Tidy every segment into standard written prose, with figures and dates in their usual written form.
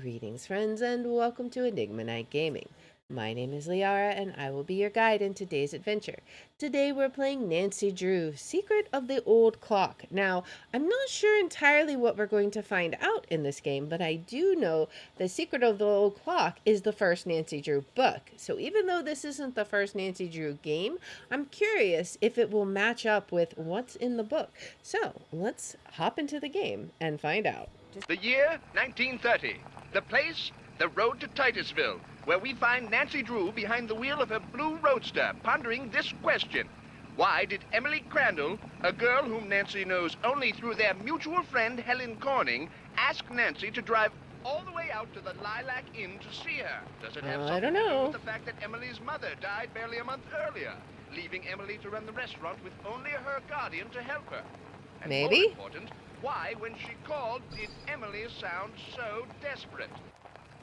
Greetings, friends, and welcome to Enigma Night Gaming. My name is Liara, and I will be your guide in today's adventure. Today, we're playing Nancy Drew, Secret of the Old Clock. Now, I'm not sure entirely what we're going to find out in this game, but I do know the Secret of the Old Clock is the first Nancy Drew book. So even though this isn't the first Nancy Drew game, I'm curious if it will match up with what's in the book. So, let's hop into the game and find out. The year 1930. The place, the road to Titusville, where we find Nancy Drew behind the wheel of her blue roadster, pondering this question. Why did Emily Crandall, a girl whom Nancy knows only through their mutual friend Helen Corning, ask Nancy to drive all the way out to the Lilac Inn to see her? Does it have I don't something to do know. with the fact that Emily's mother died barely a month earlier, leaving Emily to run the restaurant with only her guardian to help her? And Maybe. more important, why, when she called, did Emily sound so desperate?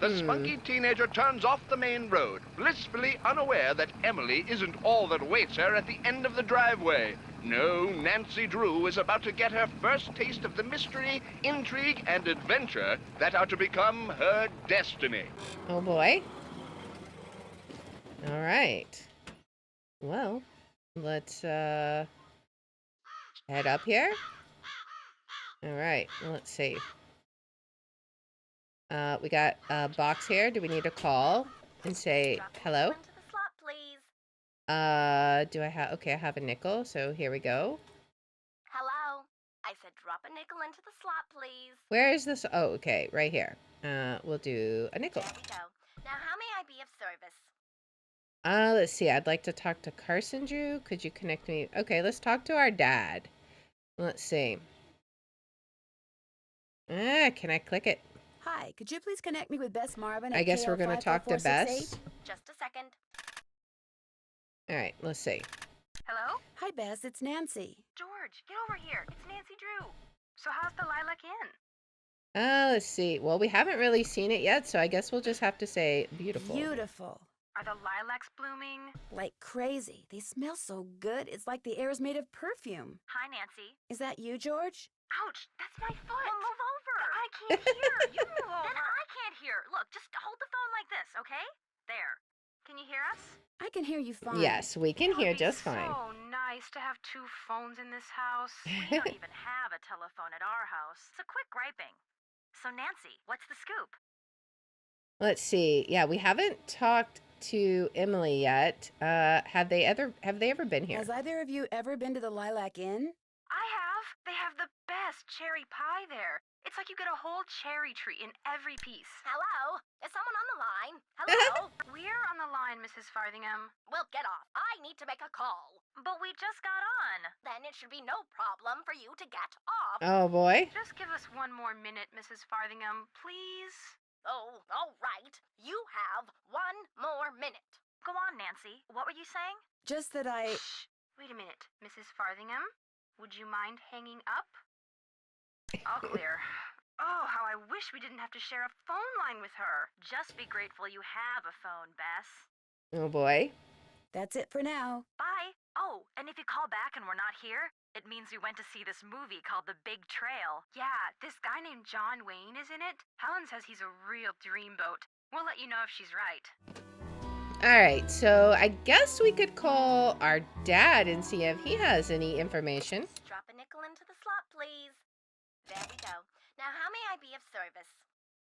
The spunky teenager turns off the main road, blissfully unaware that Emily isn't all that awaits her at the end of the driveway. No, Nancy Drew is about to get her first taste of the mystery, intrigue, and adventure that are to become her destiny. Oh boy. All right. Well, let's head up here. All right, let's see. We got a box here. Do we need to call and say hello? Into the slot, please. Do I have, okay, I have a nickel, so here we go. Hello. I said drop a nickel into the slot, please. Where is this? Oh, okay, right here. We'll do a nickel. There we go. Now, how may I be of service? Let's see. I'd like to talk to Carson Drew. Could you connect me? Okay, let's talk to our dad. Let's see. Can I click it? Hi, could you please connect me with Bess Marvin? I guess we're going to talk to Bess. Just a second. All right, let's see. Hello? Hi, Bess. It's Nancy. George, get over here. It's Nancy Drew. So how's the Lilac Inn? Let's see. Well, we haven't really seen it yet, so I guess we'll just have to say beautiful. Beautiful. Are the lilacs blooming? Like crazy. They smell so good. It's like the air is made of perfume. Hi, Nancy. Is that you, George? Ouch, that's my foot. Well, move over. I can't hear. You move over. Then I can't hear. Look, just hold the phone like this, okay? There. Can you hear us? I can hear you fine. Yes, we can It would hear be just fine. so nice to have two phones in this house. We don't even have a telephone at our house. It's a quick griping. So, Nancy, what's the scoop? Let's see. Yeah, we haven't talked to Emily yet. Have they ever been here? Has either of you ever been to the Lilac Inn? I have. They have the best cherry pie there. It's like you get a whole cherry tree in every piece. Hello? Is someone on the line? Hello? We're on the line, Mrs. Farthingham. Well, get off. I need to make a call. But we just got on. Then it should be no problem for you to get off. Oh boy. Just give us one more minute, Mrs. Farthingham, please. Oh, all right. You have 1 more minute. Go on, Nancy. What were you saying? Just that I... Shh. Wait a minute, Mrs. Farthingham. Would you mind hanging up? All clear. Oh, how I wish we didn't have to share a phone line with her. Just be grateful you have a phone, Bess. Oh boy. That's it for now. Bye. Oh, and if you call back and we're not here, it means we went to see this movie called The Big Trail. Yeah, this guy named John Wayne is in it. Helen says he's a real dreamboat. We'll let you know if she's right. All right, so I guess we could call our dad and see if he has any information. Drop a nickel into the slot, please. There we go. Now, how may I be of service?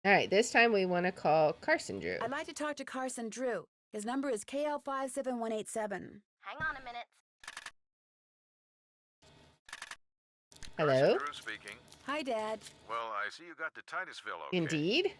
All right, this time we want to call Carson Drew. I'd like to talk to Carson Drew. His number is KL57187. Hang on a minute. Hello? Drew speaking. Hi, Dad. Well, I see you got to Titusville, okay? Indeed.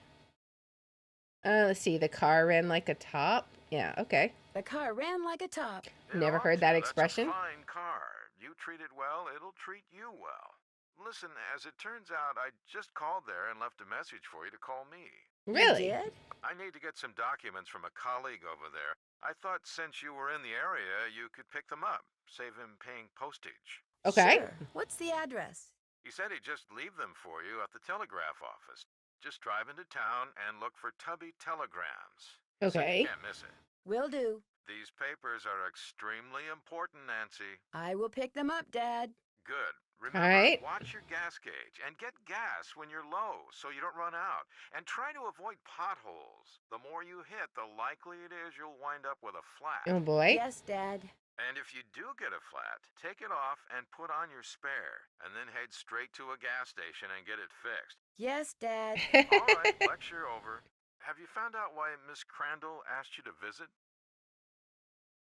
Let's see. The car ran like a top. Yeah, okay. The car ran like a top. It Never ought heard to. that That's expression. a fine car. You treat it well, it'll treat you well. Listen, as it turns out, I just called there and left a message for you to call me. Really? You did? I need to get some documents from a colleague over there. I thought since you were in the area, you could pick them up, save him paying postage. Okay. Sure. What's the address? He said he'd just leave them for you at the telegraph office. Just drive into town and look for Tubby Telegrams. Said Okay. you can't miss it. Will do. These papers are extremely important, Nancy. I will pick them up, Dad. Good. Remember, Alright. watch your gas gauge and get gas when you're low so you don't run out. And try to avoid potholes. The more you hit, the likely it is you'll wind up with a flat. Oh boy. Yes, Dad. And if you do get a flat, take it off and put on your spare, and then head straight to a gas station and get it fixed. Yes, Dad. All right, lecture over. Have you found out why Miss Crandall asked you to visit?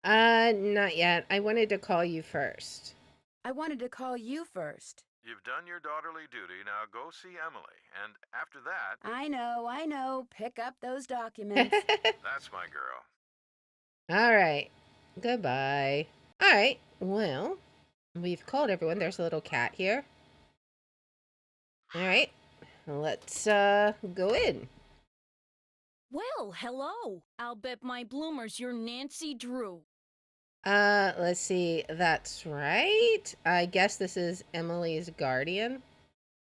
Not yet. I wanted to call you first. I wanted to call you first. You've done your daughterly duty, now go see Emily, and after that, I know. Pick up those documents. that's my girl. Alright. Goodbye. Alright. Well, we've called everyone. There's a little cat here. Alright. Let's go in. Well, hello. I'll bet my bloomers you're Nancy Drew. Let's see. That's right. I guess this is Emily's guardian.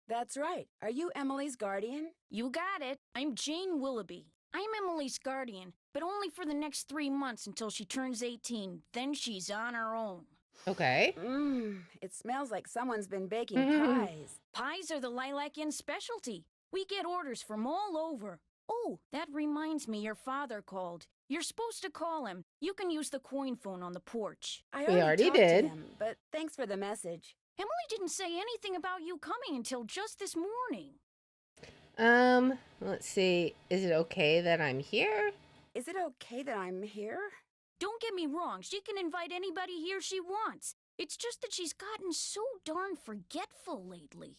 That's right. Are you Emily's guardian? You got it. I'm Jane Willoughby. I'm Emily's guardian, but only for the next 3 months until she turns 18. Then she's on her own. Okay. It smells like someone's been baking Mhm. pies. Pies are the Lilac Inn specialty. We get orders from all over. Oh, that reminds me your father called. You're supposed to call him. You can use the coin phone on the porch. I We already talked did. to him, but thanks for the message. Emily didn't say anything about you coming until just this morning. Let's see. Is it okay that I'm here? Is it okay that I'm here? Don't get me wrong, she can invite anybody here she wants. It's just that she's gotten so darn forgetful lately.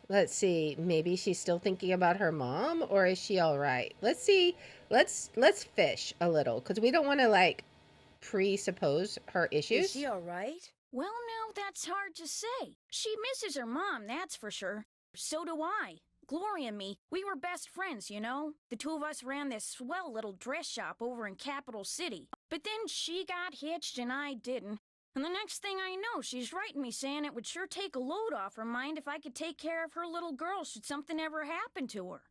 Let's see. Maybe she's still thinking about her mom, or is she all right? Let's see. Let's fish a little, because we don't want to like presuppose her issues. Is she all right? Well, now that's hard to say. She misses her mom, that's for sure. So do I. Gloria and me, we were best friends, you know? The two of us ran this swell little dress shop over in Capital City. But then she got hitched and I didn't. And the next thing I know, she's writing me saying it would sure take a load off her mind if I could take care of her little girl should something ever happen to her.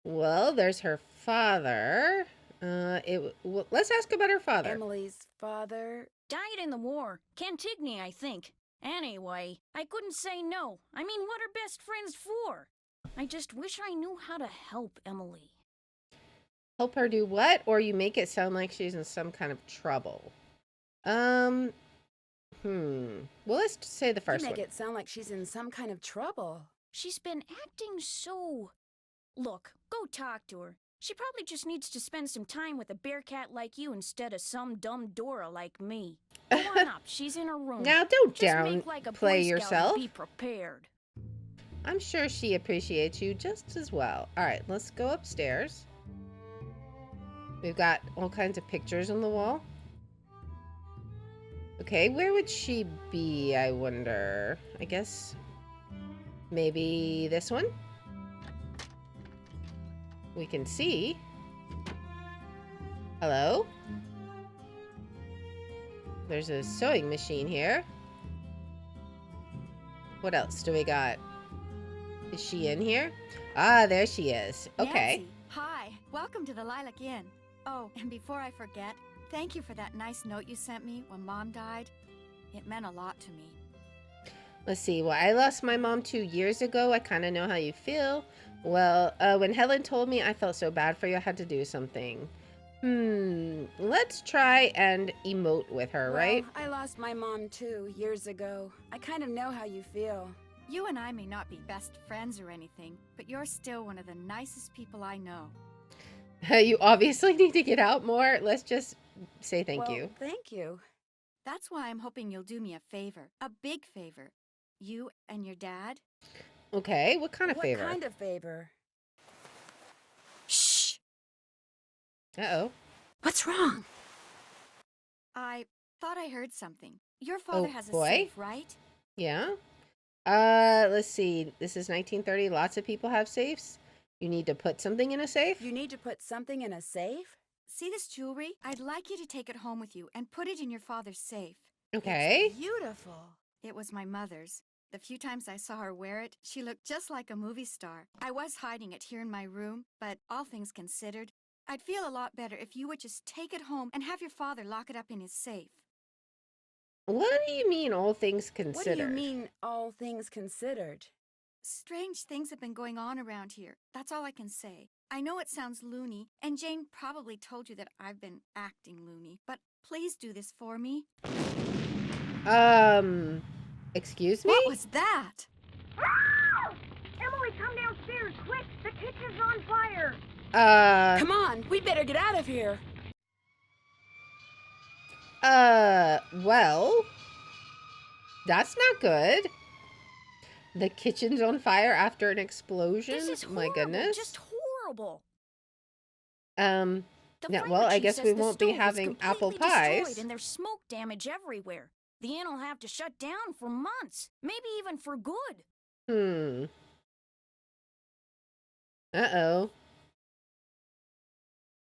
Well, there's her father. Let's ask about her father. Emily's father. Died in the war. Cantigny, I think. Anyway, I couldn't say no. I mean, what are best friends for? I just wish I knew how to help Emily. Help her do what? Or you make it sound like she's in some kind of trouble. Well, let's say the first You make one. it sound like she's in some kind of trouble. She's been acting so... Look, go talk to her. She probably just needs to spend some time with a bear cat like you instead of some dumb Dora like me. Go on up, she's in her room. Now, don't Just make like a downplay Boy Scout yourself. and be prepared. I'm sure she appreciates you just as well. All right, let's go upstairs. We've got all kinds of pictures on the wall. Okay, where would she be, I wonder? I guess maybe this one? We can see. Hello? There's a sewing machine here. What else do we got? Is she in here? Ah, there she is. Okay. Nancy, hi. Welcome to the Lilac Inn. Oh, and before I forget, thank you for that nice note you sent me when Mom died. It meant a lot to me. Let's see. Well, I lost my mom 2 years ago. I kind of know how you feel. Well, when Helen told me, I felt so bad for you. I had to do something. Let's try and emote with her, right? I lost my mom too, years ago. I kind of know how you feel. You and I may not be best friends or anything, but you're still one of the nicest people I know. You obviously need to get out more. Let's just say thank Well, you. Thank you. That's why I'm hoping you'll do me a favor. A big favor. You and your dad. Okay, what kind of What favor? kind of favor? Shh! Uh-oh. What's wrong? I thought I heard something. Your father has a boy. safe, right? Yeah? Let's see. This is 1930. Lots of people have safes. You need to put something in a safe? You need to put something in a safe? See this jewelry? I'd like you to take it home with you and put it in your father's safe. Okay. It's beautiful. It was my mother's. The few times I saw her wear it, she looked just like a movie star. I was hiding it here in my room, but all things considered, I'd feel a lot better if you would just take it home and have your father lock it up in his safe. What do you mean, all things What do you considered? mean, all things considered? Strange things have been going on around here. That's all I can say. I know it sounds loony, and Jane probably told you that I've been acting loony, but please do this for me. Excuse me? What was that? Emily, come downstairs, quick! The kitchen's on fire! Come on, we better get out of here. Well, that's not good. The kitchen's on fire after an explosion? This is My horrible, goodness. just horrible. Um, The yeah, fire well, I chief guess says we the won't be stove was having apple completely destroyed pies. and there's smoke damage everywhere. The inn will have to shut down for months, maybe even for good. Uh-oh.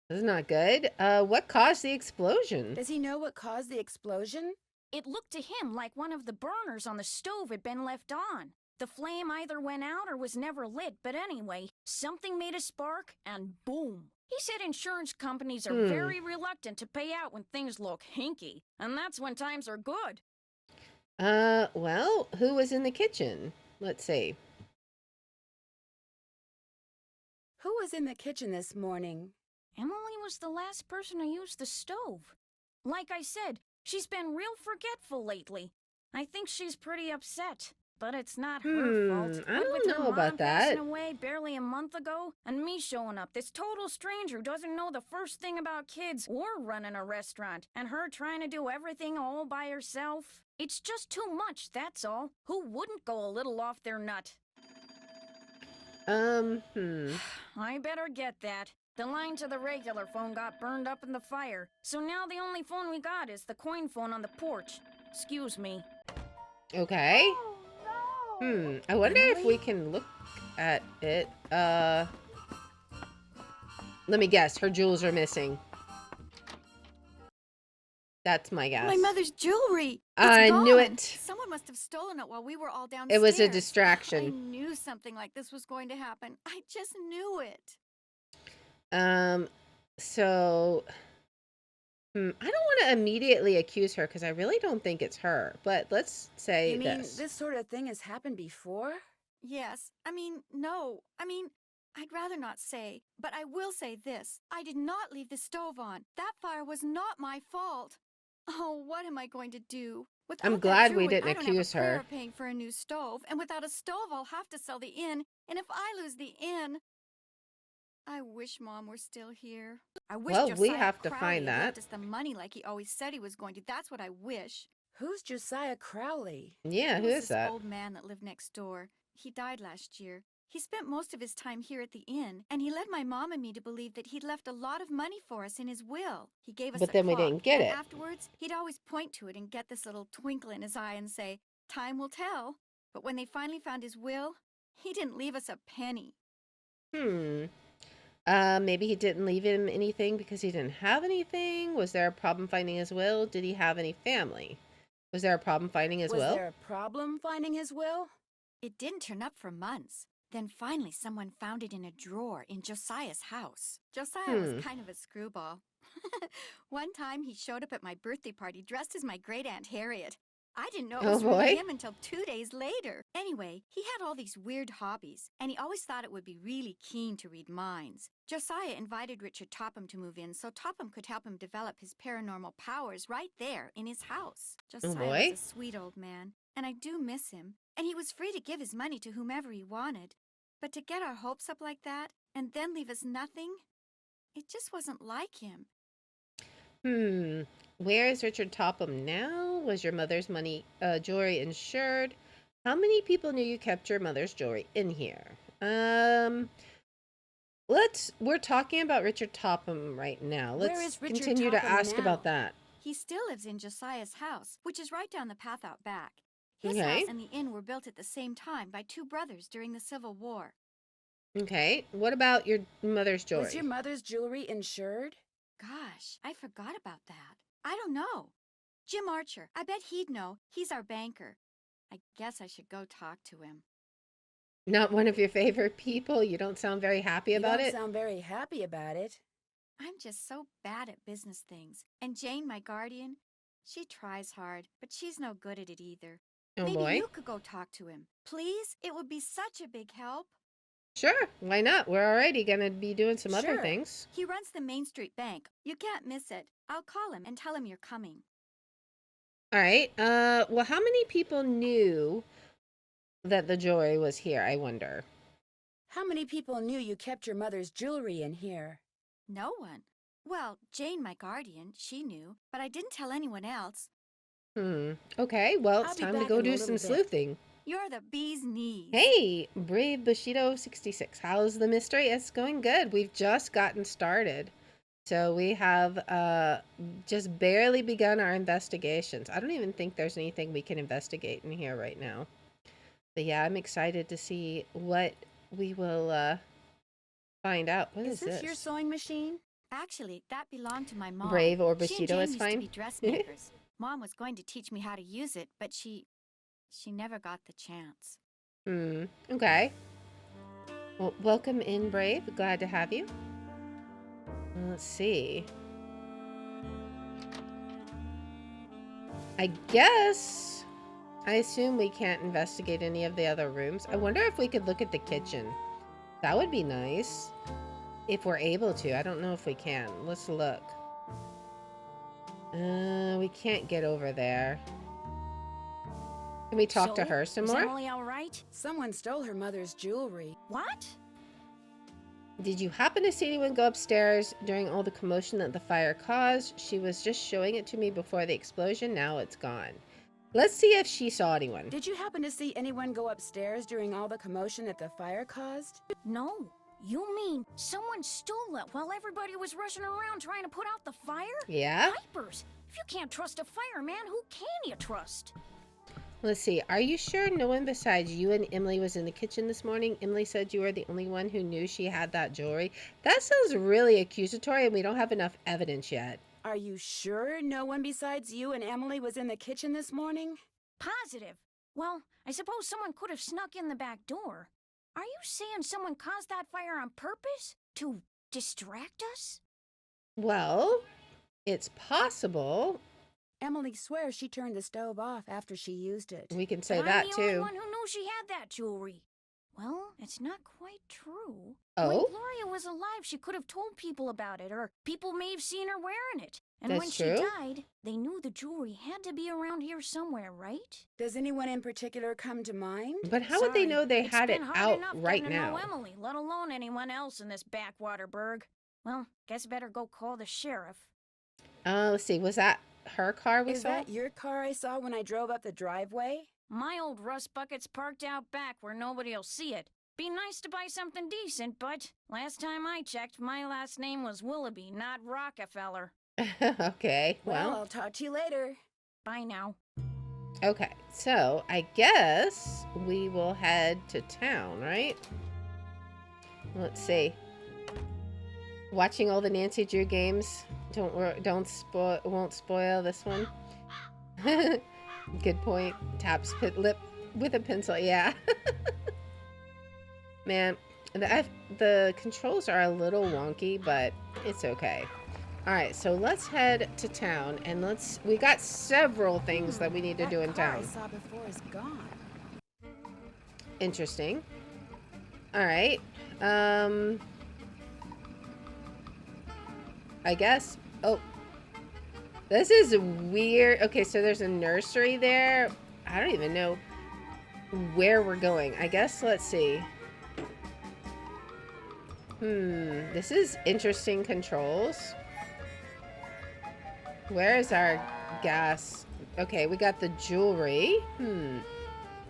This is not good. What caused the explosion? Does he know what caused the explosion? It looked to him like one of the burners on the stove had been left on. The flame either went out or was never lit, but anyway, something made a spark and boom. He said insurance companies are very reluctant to pay out when things look hinky, and that's when times are good. Well, who was in the kitchen? Let's see. Who was in the kitchen this morning? Emily was the last person to use the stove. Like I said, she's been real forgetful lately. I think she's pretty upset, but it's not her fault. I What don't with her know mom about passing that. away barely a month ago, and me showing up, this total stranger who doesn't know the first thing about kids or running a restaurant, and her trying to do everything all by herself. It's just too much, that's all. Who wouldn't go a little off their nut? I better get that. The line to the regular phone got burned up in the fire, so now the only phone we got is the coin phone on the porch. Excuse me. Okay. Oh, I wonder if Emily? we can look at it. Let me guess. Her jewels are missing. That's my guess. My mother's jewelry! I knew gone. it. Someone must have stolen it while we were all downstairs. It was a I distraction. knew something like this was going to happen. I just knew it. So, I don't want to immediately accuse her because I really don't think it's her. But let's say You mean this. this sort of thing has happened before? Yes. No. I'd rather not say, but I will say this. I did not leave the stove on. That fire was not my fault. Oh, what am I going to do? Without I'm that glad we jewelry, didn't I don't accuse have a prayer her. of paying for a new stove, and without a stove, I'll have to sell the inn. And if I lose the inn, I wish Mom were still here. I wish Well, we Josiah have to Crowley find had that. left us the money like he always said he was going to. That's what I wish. Who's Josiah Crowley? Yeah, He who was is this that? old man that lived next door. He died last year. He spent most of his time here at the inn, and he led my mom and me to believe that he'd left a lot of money for us in his will. He gave us But a then we clock, didn't get and it. afterwards, he'd always point to it and get this little twinkle in his eye and say, "Time will tell." But when they finally found his will, he didn't leave us a penny. Maybe he didn't leave him anything because he didn't have anything. Was there a problem finding his will? Did he have any family? Was there a problem finding his Was will? there a problem finding his will? It didn't turn up for months. Then finally someone found it in a drawer in Josiah's house. Josiah was kind of a screwball. One time he showed up at my birthday party dressed as my great-aunt Harriet. I didn't know it Oh, was really boy. him until 2 days later. Anyway, he had all these weird hobbies, and he always thought it would be really keen to read minds. Josiah invited Richard Topham to move in so Topham could help him develop his paranormal powers right there in his house. Josiah boy. was a sweet old man, and I do miss him. And he was free to give his money to whomever he wanted. But to get our hopes up like that, and then leave us nothing, it just wasn't like him. Where is Richard Topham now? Was your mother's money, jewelry insured? How many people knew you kept your mother's jewelry in here? We're talking about Richard Topham right now. Where Let's is Richard continue to Topham ask now? about that. He still lives in Josiah's house, which is right down the path out back. His Okay. house and the inn were built at the same time by two brothers during the Civil War. Okay. What about your mother's jewelry? Was your mother's jewelry insured? Gosh, I forgot about that. I don't know. Jim Archer, I bet he'd know. He's our banker. I guess I should go talk to him. Not one of your favorite people? You don't sound very happy about You it? don't sound very happy about it. I'm just so bad at business things. And Jane, my guardian, she tries hard, but she's no good at it either. Oh Maybe boy. you could go talk to him. Please? It would be such a big help. Sure, why not? We're already gonna be doing some other Sure. things. He runs the Main Street Bank. You can't miss it. I'll call him and tell him you're coming. All right. Well, how many people knew that the jewelry was here, I wonder? How many people knew you kept your mother's jewelry in here? No one. Well, Jane, my guardian, she knew, but I didn't tell anyone else. Okay, well, it's I'll be time to back go in a do little some bit. sleuthing. You're the bee's knees. Hey, Brave Bushido 66. How's the mystery? It's going good. We've just gotten started. So we have just barely begun our investigations. I don't even think there's anything we can investigate in here right now. But yeah, I'm excited to see what we will find out. What is this your sewing machine? Actually, that belonged to my mom. Brave or She and Bushido Jane is used fine. to be dressmakers. Mom was going to teach me how to use it, but she never got the chance. Okay. Well, welcome in, Brave. Glad to have you. Let's see. I assume we can't investigate any of the other rooms. I wonder if we could look at the kitchen. That would be nice. If we're able to. I don't know if we can. Let's look. We can't get over there. Can we talk to her some is more? Emily all right? Someone stole her mother's jewelry. What? Did you happen to see anyone go upstairs during all the commotion that the fire caused? She was just showing it to me before the explosion. Now it's gone. Let's see if she saw anyone. Did you happen to see anyone go upstairs during all the commotion that the fire caused? No. You mean someone stole it while everybody was rushing around trying to put out the fire? Yeah? Vipers! If you can't trust a fireman, who can you trust? Let's see. Are you sure no one besides you and Emily was in the kitchen this morning? Emily said you were the only one who knew she had that jewelry. That sounds really accusatory, and we don't have enough evidence yet. Are you sure no one besides you and Emily was in the kitchen this morning? Positive. Well, I suppose someone could have snuck in the back door. Are you saying someone caused that fire on purpose? To distract us? Well, it's possible. Emily swears she turned the stove off after she used it. We can say But that I'm the only too. one who knew she had that jewelry. Well, it's not quite true. Oh? When Gloria was alive, she could have told people about it, or people may have seen her wearing it. And when That's she true. died, they knew the jewelry had to be around here somewhere, right? Does anyone in particular come to mind? But how would they know they It's had it been hard out enough right getting to know now? Emily, let alone anyone else in this backwater burg. Well, guess better go call the sheriff. Let's see. Was that her car we Is saw? that your car I saw when I drove up the driveway? My old rust bucket's parked out back where nobody'll see it. Be nice to buy something decent, but last time I checked, my last name was Willoughby, not Rockefeller. Okay. Well, Well, I'll talk to you later. Bye now. okay. So I guess we will head to town, right? Let's see. Watching all the Nancy Drew games won't spoil this one. Good point. Taps lip with a pencil. Yeah. Man, the controls are a little wonky, but it's okay. All right, so let's head to town, and we got several things that we need to do in That car town. I saw before is gone. Interesting. All right. I guess. Oh, this is weird. Okay, so there's a nursery there. I don't even know where we're going. I guess, let's see. This is interesting controls. Where is our gas? Okay, we got the jewelry.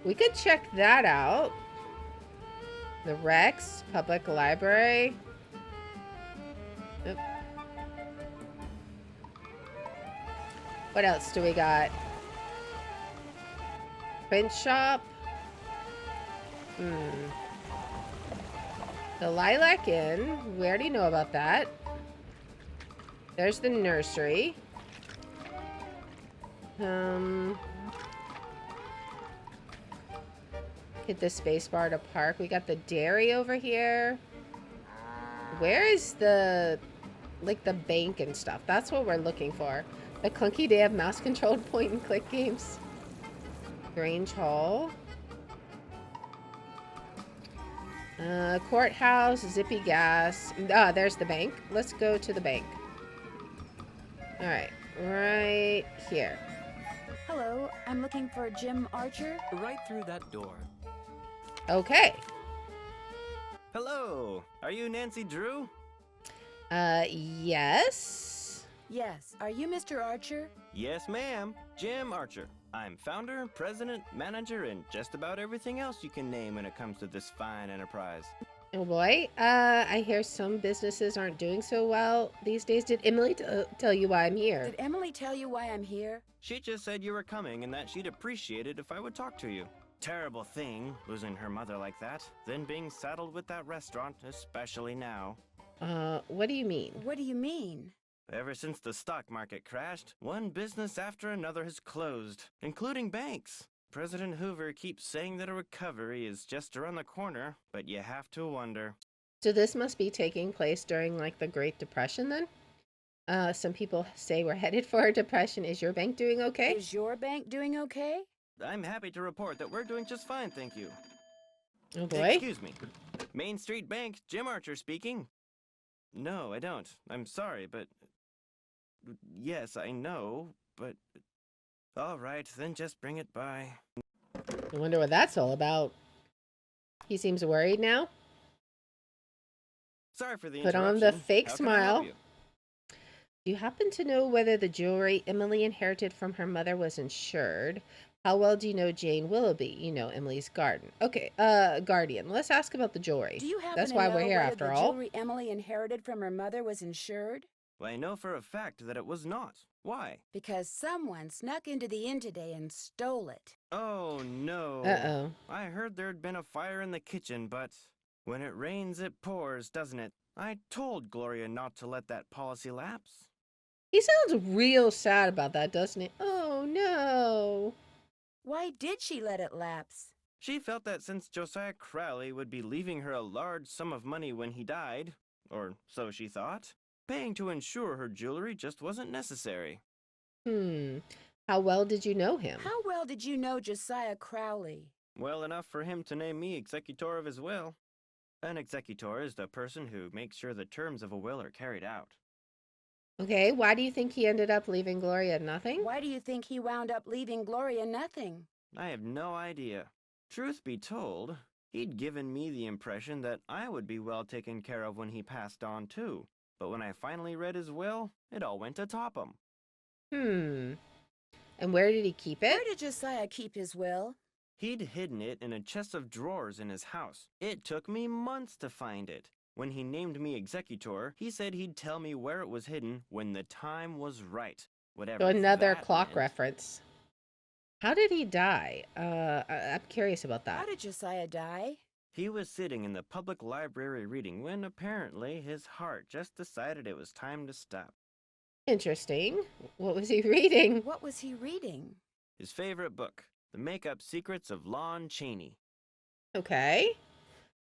We could check that out. The Rex, Public Library. Oop. What else do we got? Print shop. The Lilac Inn. We already know about that. There's the nursery. Hit the space bar to park. We got the dairy over here. Where is the like the bank and stuff. That's what we're looking for. The clunky day of mouse-controlled point-and-click games. Grange Hall. Courthouse, Zippy Gas. Ah, there's the bank. Let's go to the bank. Alright, right here. Hello, I'm looking for Jim Archer. Right through that door. Okay. Hello, are you Nancy Drew? Yes. Yes, are you Mr. Archer? Yes, ma'am. Jim Archer. I'm founder, president, manager, and just about everything else you can name when it comes to this fine enterprise. Oh boy. I hear some businesses aren't doing so well these days. Did Emily tell you why I'm here? Did Emily tell you why I'm here? She just said you were coming and that she'd appreciate it if I would talk to you. Terrible thing, losing her mother like that, then being saddled with that restaurant, especially now. What do you mean? What do you mean? Ever since the stock market crashed, one business after another has closed, including banks. President Hoover keeps saying that a recovery is just around the corner, but you have to wonder. So this must be taking place during like the Great Depression then? Some people say we're headed for a depression. Is your bank doing okay? Is your bank doing okay? I'm happy to report that we're doing just fine, thank you. Oh boy. Excuse me. Main Street Bank, Jim Archer speaking. No, I don't. I'm sorry, but... Yes, I know, but... All right, then just bring it by. I wonder what that's all about. He seems worried now. Sorry for the Put interruption. on the fake How can I help smile. you? Do you happen to know whether the jewelry Emily inherited from her mother was insured? How well do you know Jane Willoughby? You know, Emily's guardian. Okay, guardian. Let's ask about the jewelry. Do you happen That's to why know we're here whether after the all. jewelry Emily inherited from her mother was insured? Well, I know for a fact that it was not. Why? Because someone snuck into the inn today and stole it. Oh, no. Uh-oh. I heard there'd been a fire in the kitchen, but when it rains, it pours, doesn't it? I told Gloria not to let that policy lapse. He sounds real sad about that, doesn't he? Oh, no. Why did she let it lapse? She felt that since Josiah Crowley would be leaving her a large sum of money when he died, or so she thought, paying to insure her jewelry just wasn't necessary. How well did you know him? How well did you know Josiah Crowley? Well enough for him to name me executor of his will. An executor is the person who makes sure the terms of a will are carried out. Okay, why do you think he ended up leaving Gloria nothing? Why do you think he wound up leaving Gloria nothing? I have no idea. Truth be told, he'd given me the impression that I would be well taken care of when he passed on too. But when I finally read his will, it all went to Topham. And where did he keep it? Where did Josiah keep his will? He'd hidden it in a chest of drawers in his house. It took me months to find it. When he named me executor, he said he'd tell me where it was hidden when the time was right. Whatever. So another that clock meant. reference. How did he die? I'm curious about that. How did Josiah die? He was sitting in the public library reading when apparently his heart just decided it was time to stop. Interesting. What was he reading? What was he reading? His favorite book, The Make-Up Secrets of Lon Chaney. Okay.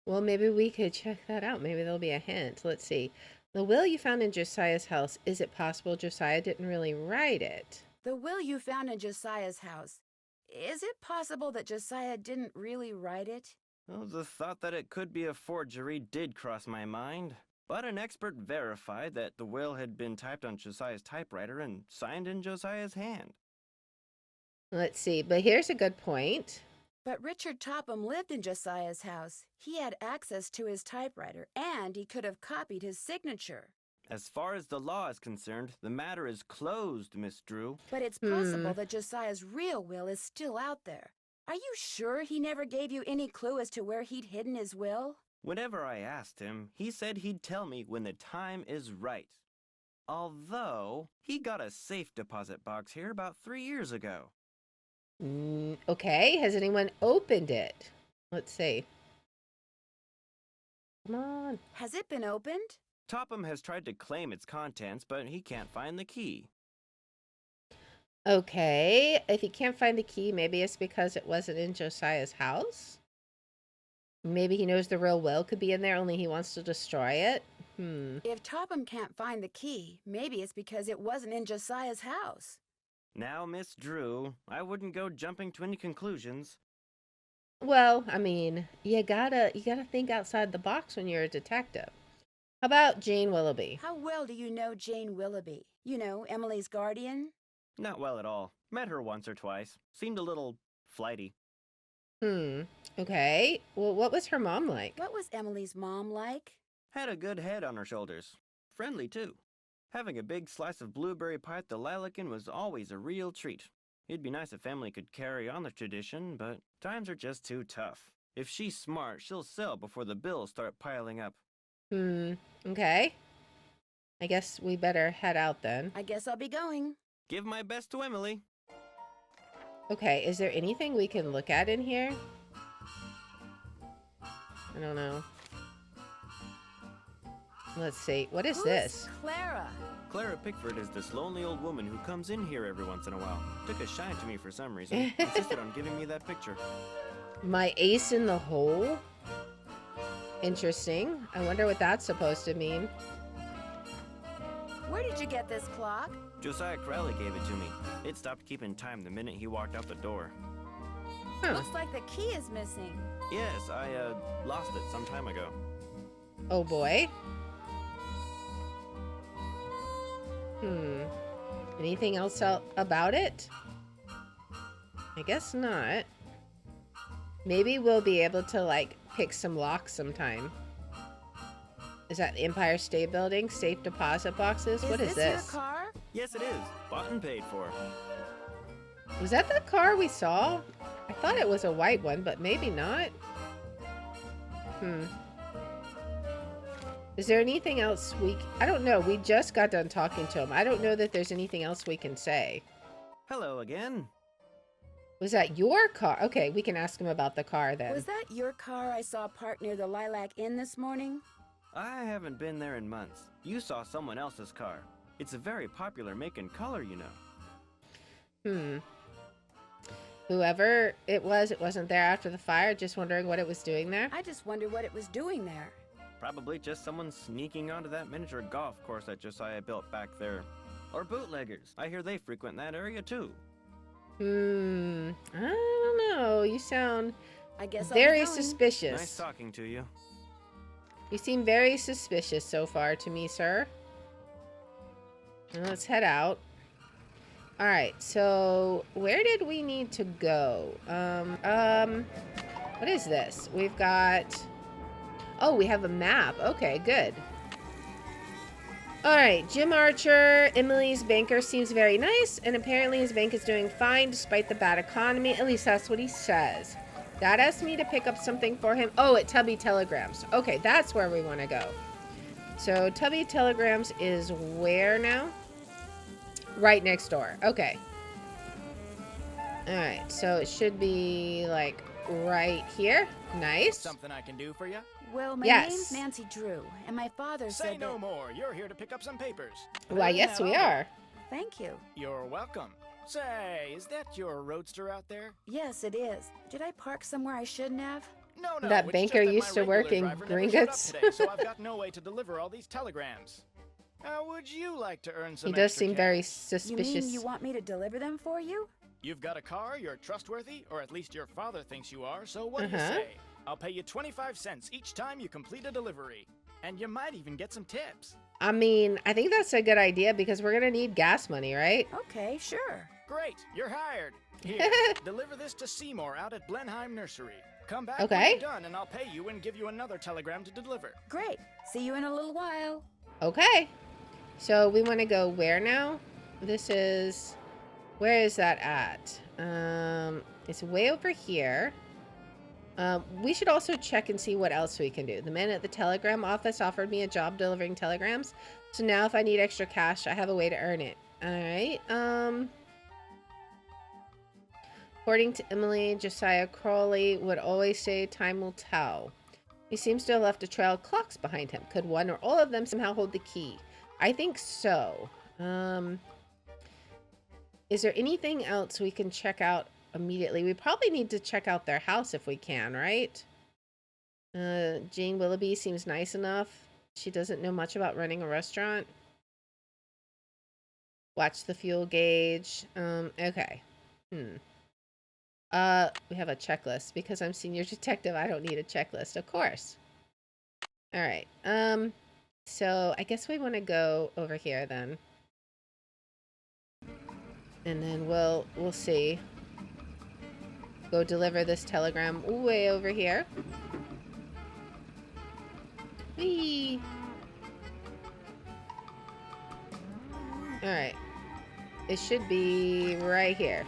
Well, maybe we could check that out. Maybe there'll be a hint. Let's see. The will you found in Josiah's house, is it possible Josiah didn't really write it? The will you found in Josiah's house. Is it possible that Josiah didn't really write it? Well, the thought that it could be a forgery did cross my mind. But an expert verified that the will had been typed on Josiah's typewriter and signed in Josiah's hand. Let's see. But here's a good point. But Richard Topham lived in Josiah's house. He had access to his typewriter, and he could have copied his signature. As far as the law is concerned, the matter is closed, Miss Drew. But it's possible that Josiah's real will is still out there. Are you sure he never gave you any clue as to where he'd hidden his will? Whenever I asked him, he said he'd tell me when the time is right. Although, he got a safe deposit box here about 3 years ago. Okay. Has anyone opened it? Let's see. Come on. Has it been opened? Topham has tried to claim its contents, but he can't find the key. Okay. If he can't find the key, maybe it's because it wasn't in Josiah's house. Maybe he knows the real will could be in there, only he wants to destroy it. If Topham can't find the key, maybe it's because it wasn't in Josiah's house. Now, Miss Drew, I wouldn't go jumping to any conclusions. Well, I mean, you gotta think outside the box when you're a detective. How about Jane Willoughby? How well do you know Jane Willoughby? You know, Emily's guardian? Not well at all. Met her once or twice. Seemed a little flighty. Okay. Well, what was her mom like? What was Emily's mom like? Had a good head on her shoulders. Friendly, too. Having a big slice of blueberry pie at the Lalakin was always a real treat. It'd be nice if family could carry on the tradition, but times are just too tough. If she's smart, she'll sell before the bills start piling up. Okay. I guess we better head out then. I guess I'll be going. Give my best to Emily. Okay, is there anything we can look at in here? I don't know. Let's see. What is Who's this? Clara. Clara Pickford is this lonely old woman who comes in here every once in a while. Took a shine to me for some reason. Insisted on giving me that picture. My ace in the hole? Interesting. I wonder what that's supposed to mean. Where did you get this clock? Josiah Crowley gave it to me. It stopped keeping time the minute he walked out the door. Huh. Looks like the key is missing. Yes, I lost it some time ago. Oh boy. Anything else about it? I guess not. Maybe we'll be able to, like, pick some locks sometime. Is that the Empire State Building? Safe deposit boxes? What is this? Your car? Yes, it is. Bought and paid for. Was that the car we saw? I thought it was a white one, but maybe not. Is there anything else I don't know. We just got done talking to him. I don't know that there's anything else we can say. Hello again. Was that your car? Okay, we can ask him about the car then. Was that your car I saw parked near the Lilac Inn this morning? I haven't been there in months. You saw someone else's car. It's a very popular make and color, you know. Whoever it wasn't there after the fire. Just wondering what it was doing there. I just wonder what it was doing there. Probably just someone sneaking onto that miniature golf course that Josiah built back there. Or bootleggers. I hear they frequent that area too. I don't know. You sound I guess very I'll be going. suspicious. Nice talking to you. You seem very suspicious so far to me, sir. Now let's head out. Alright, so where did we need to go? What is this? We've got... Oh, we have a map. Okay, good. Alright, Jim Archer, Emily's banker, seems very nice, and apparently his bank is doing fine despite the bad economy. At least that's what he says. Dad asked me to pick up something for him. Oh, at Tubby Telegrams. Okay, that's where we want to go. So, Tubby Telegrams is where now? Right next door. Okay. Alright, so it should be, like, right here. Nice. Something I can do for you? Well, my Yes. name's Nancy Drew, and my father Say said no that... more. You're here to pick up some papers. Why, yes, we are. Thank you. You're welcome. Say, is that your roadster out there? Yes, it is. Did I park somewhere I shouldn't have? No, That it's banker just that used my to work regular in driver never showed up Gringotts. today, so I've got no way to deliver all these telegrams. Would you like to earn some He does extra seem very cash? suspicious. You mean you want me to deliver them for you? You've got a car, you're trustworthy, or at least your father thinks you are, so what do you Uh-huh. say? I'll pay you 25 cents each time you complete a delivery. And you might even get some tips. I mean, I think that's a good idea because we're going to need gas money, right? Okay, sure. Great, you're hired. Here, deliver this to Seymour out at Blenheim Nursery. Come back when Okay. you're done and I'll pay you and give you another telegram to deliver. Great. See you in a little while. Okay. So we want to go where now? This is... Where is that at? It's way over here. We should also check and see what else we can do. The man at the telegram office offered me a job delivering telegrams. So now if I need extra cash, I have a way to earn it. Alright. According to Emily, Josiah Crowley would always say time will tell. He seems to have left a trail of clocks behind him. Could one or all of them somehow hold the key? I think so. Is there anything else we can check out immediately? We probably need to check out their house if we can, right? Jane Willoughby seems nice enough She doesn't know much about running a restaurant. Watch the fuel gauge. Okay. We have a checklist. Because I'm senior detective, I don't need a checklist, of course. All right. So I guess we want to go over here then. And then we'll see. Go deliver this telegram way over here. Whee! All right. It should be right here.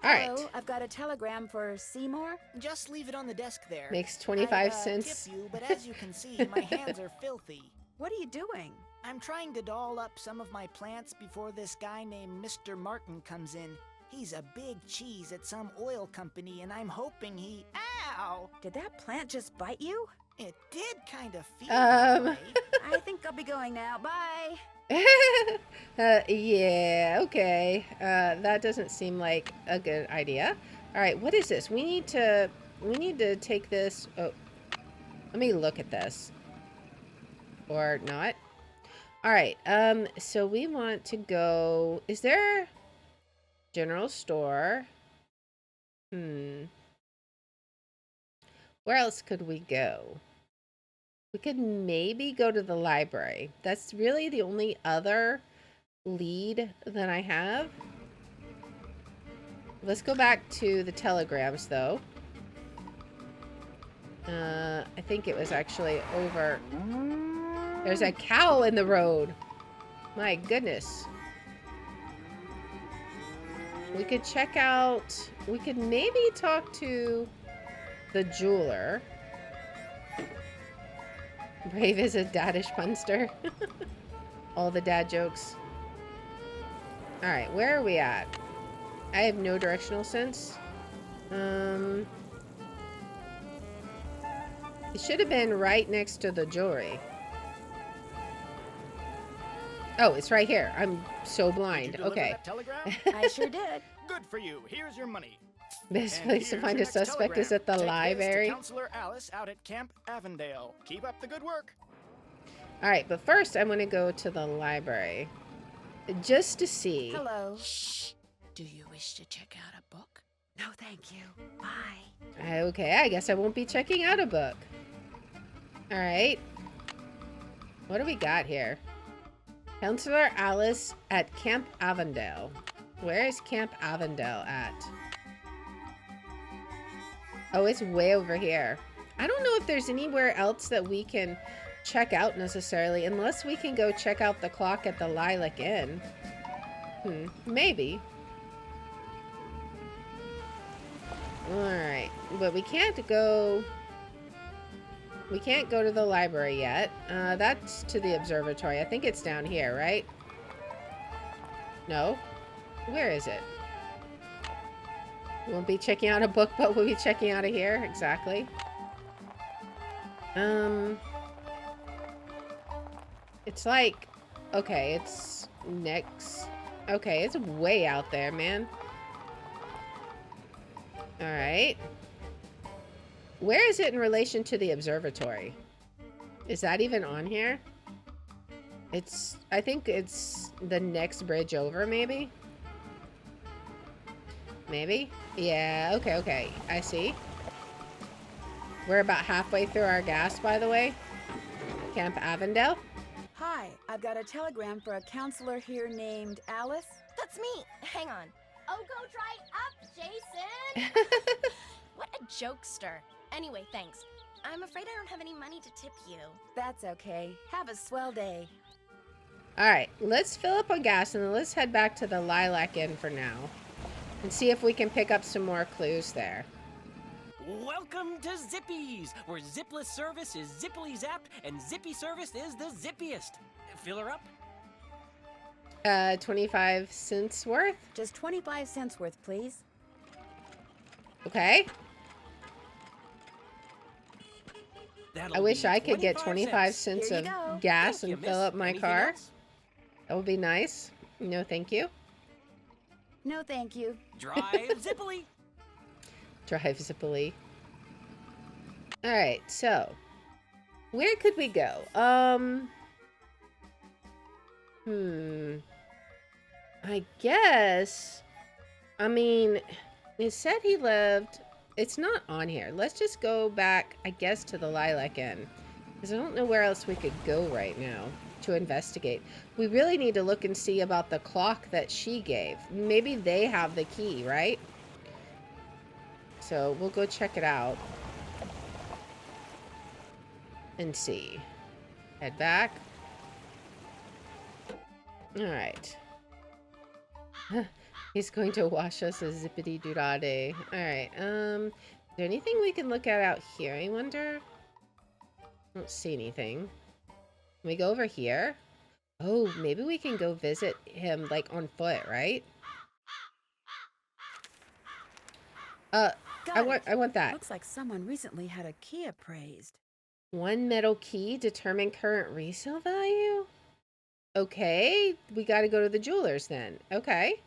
All right. Hello, I've got a telegram for Seymour. Just leave it on the desk there. Makes 25 I'd, cents. tip you, but as you can see, my hands are filthy. What are you doing? I'm trying to doll up some of my plants before this guy named Mr. Martin comes in. He's a big cheese at some oil company, and I'm hoping he... Ow! Did that plant just bite you? It did kind of feel that way. I think I'll be going now. Bye. Yeah, okay. That doesn't seem like a good idea. All right, what is this? We need to take this. Oh, let me look at this. Or not. All right. So we want to go. Is there general store? Where else could we go? We could maybe go to the library. That's really the only other lead that I have. Let's go back to the telegrams, though. I think it was actually over. There's a cow in the road. My goodness. We could check out. We could maybe talk to the jeweler. Brave is a daddish punster. All the dad jokes. Alright, where are we at? I have no directional sense. It should have been right next to the jewelry. Oh, it's right here. I'm so blind. Okay. That telegram? I sure did. Good for you. Here's your money. Best And place to here's find your a next suspect is telegram. at the Take library. This to Counselor Alice out at Camp Avondale. Keep up the good work. Alright, but first I'm going to go to the library. Just to see. Hello. Shh. Do you wish to check out a book? No, thank you. Bye. Okay, I guess I won't be checking out a book. Alright. What do we got here? Counselor Alice at Camp Avondale. Where is Camp Avondale at? Oh, it's way over here. I don't know if there's anywhere else that we can check out necessarily, unless we can go check out the clock at the Lilac Inn. Maybe. Alright, but we can't go to the library yet. That's to the observatory. I think it's down here, right? No? Where is it? We won't be checking out a book, but we'll be checking out of here. Exactly. It's like... Okay, it's next... Okay, it's way out there, man. Alright. Where is it in relation to the observatory? Is that even on here? It's... I think it's the next bridge over, maybe? Maybe? Yeah, okay. I see. We're about halfway through our gas, by the way. Camp Avondale. Hi, I've got a telegram for a counselor here named Alice. That's me. Hang on. Oh, go dry up, Jason! What a jokester. Anyway, thanks. I'm afraid I don't have any money to tip you. That's okay. Have a swell day. Alright, let's fill up on gas and then let's head back to the Lilac Inn for now. And see if we can pick up some more clues there. Welcome to Zippy's, where zipless service is zippily zapped and zippy service is the zippiest. Fill her up? 25 cents worth? Just 25 cents worth, please. Okay. That'll I wish be I could get 25 25 cents Here you of go. gas Thank and you, fill miss. up my Anything car. else? That would be nice. No, thank you. No, thank you. Drive zippily. Drive zippily. Alright, so Where could we go? I guess. I mean, it said he lived. It's not on here. Let's just go back, I guess, to the Lilac Inn. Because I don't know where else we could go right now to investigate. We really need to look and see about the clock that she gave. Maybe they have the key, right? So we'll go check it out. And see. Head back. Alright. He's going to wash us a zippity doo dah day. Alright, is there anything we can look at out here, I wonder? I don't see anything. Can we go over here? Oh, maybe we can go visit him, like, on foot, right? I want that. Looks like someone recently had a key appraised. 1 metal key, determine current resale value? Okay, we gotta go to the jeweler's then. Okay.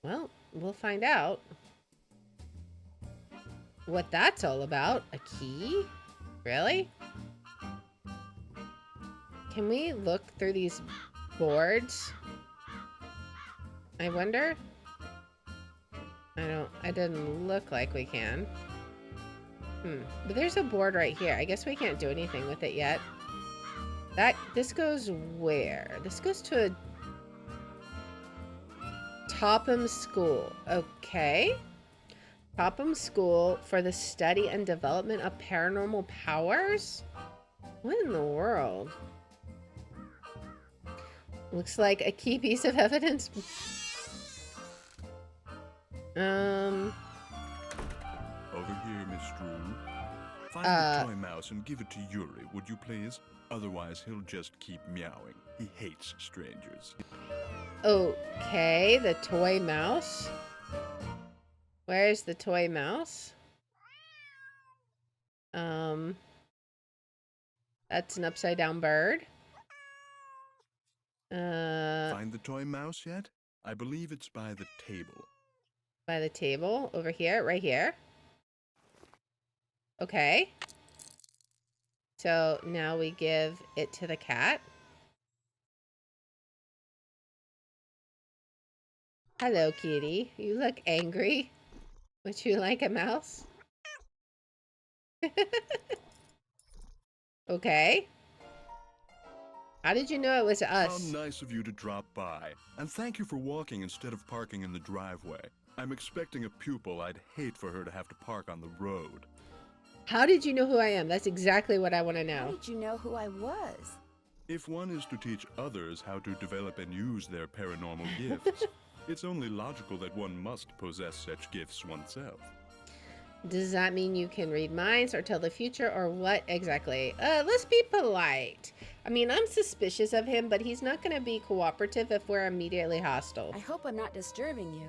Well, we'll find out what that's all about. A key? Really? Can we look through these boards? I wonder? It didn't look like we can. But there's a board right here. I guess we can't do anything with it yet. This goes where? This goes to a Topham School. Okay. Topham School for the study and development of paranormal powers? What in the world? Looks like a key piece of evidence. Over here, Miss Drew. Find the toy mouse and give it to Yuri, would you please? Otherwise, he'll just keep meowing. He hates strangers. Okay, the toy mouse. Where's the toy mouse? That's an upside down bird. Find the toy mouse yet? I believe it's by the table. By the table? Over here? Right here? Okay. So now we give it to the cat. Hello, kitty. You look angry. Would you like a mouse? Okay. How did you know it was us? How nice of you to drop by. And thank you for walking instead of parking in the driveway. I'm expecting a pupil. I'd hate for her to have to park on the road. How did you know who I am? That's exactly what I want to know. How did you know who I was? If one is to teach others how to develop and use their paranormal gifts, it's only logical that one must possess such gifts oneself. Does that mean you can read minds or tell the future or what exactly? Let's be polite. I mean, I'm suspicious of him, but he's not going to be cooperative if we're immediately hostile. I hope I'm not disturbing you.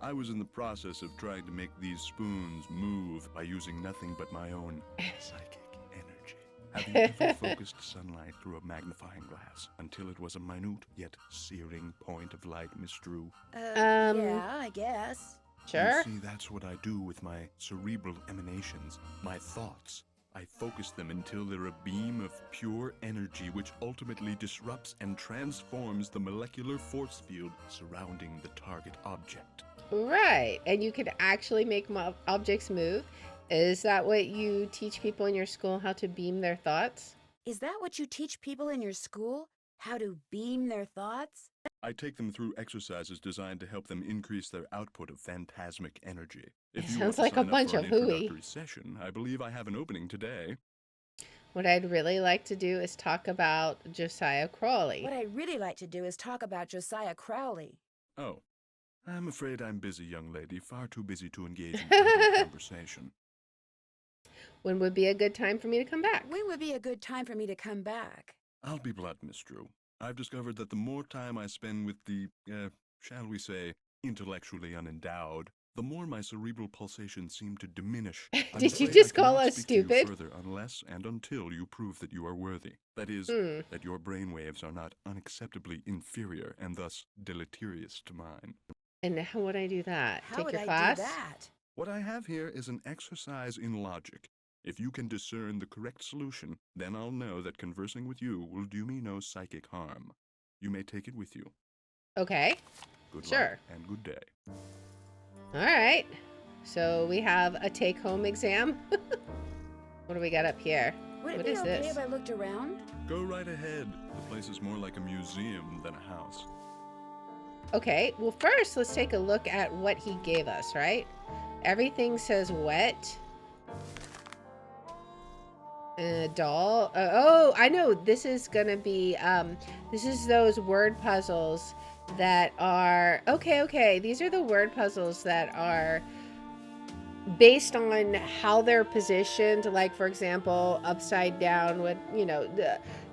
I was in the process of trying to make these spoons move by using nothing but my own psychic energy. Have you ever focused sunlight through a magnifying glass until it was a minute yet searing point of light, Miss Drew? Yeah, I guess. Sure. You see, that's what I do with my cerebral emanations, my thoughts. I focus them until they're a beam of pure energy which ultimately disrupts and transforms the molecular force field surrounding the target object. Right. And you can actually make objects move. Is that what you teach people in your school, how to beam their thoughts? Is that what you teach people in your school? How to beam their thoughts? I take them through exercises designed to help them increase their output of phantasmic energy. If you Sounds want to like a sign up bunch for of an hooey. introductory session, I believe I have an opening today. What I'd really like to do is talk about Josiah Crawley. What I'd really like to do is talk about Josiah Crowley. Oh, I'm afraid I'm busy, young lady. Far too busy to engage in idle conversation. When would be a good time for me to come back? When would be a good time for me to come back? I'll be blunt, Miss Drew. I've discovered that the more time I spend with the, shall we say, intellectually unendowed, the more my cerebral pulsations seem to diminish. Did you just call us speak to you stupid? further unless and until you prove that you are worthy. That is, that your brainwaves are not unacceptably inferior and thus deleterious to mine. And how would I do that? How Take would your I class? do that? What I have here is an exercise in logic. If you can discern the correct solution, then I'll know that conversing with you will do me no psychic harm. You may take it with you. Okay. Good Sure. luck and good day. All right. So we have a take-home exam. What do we got up here? Would it What be is okay this? if I looked around? Go right ahead. The place is more like a museum than a house. Okay, well first let's take a look at what he gave us, right? Everything says wet. Doll. Oh, I know. This is gonna be, this is those word puzzles that are, okay. These are the word puzzles that are based on how they're positioned. Like, for example, upside down would, you know,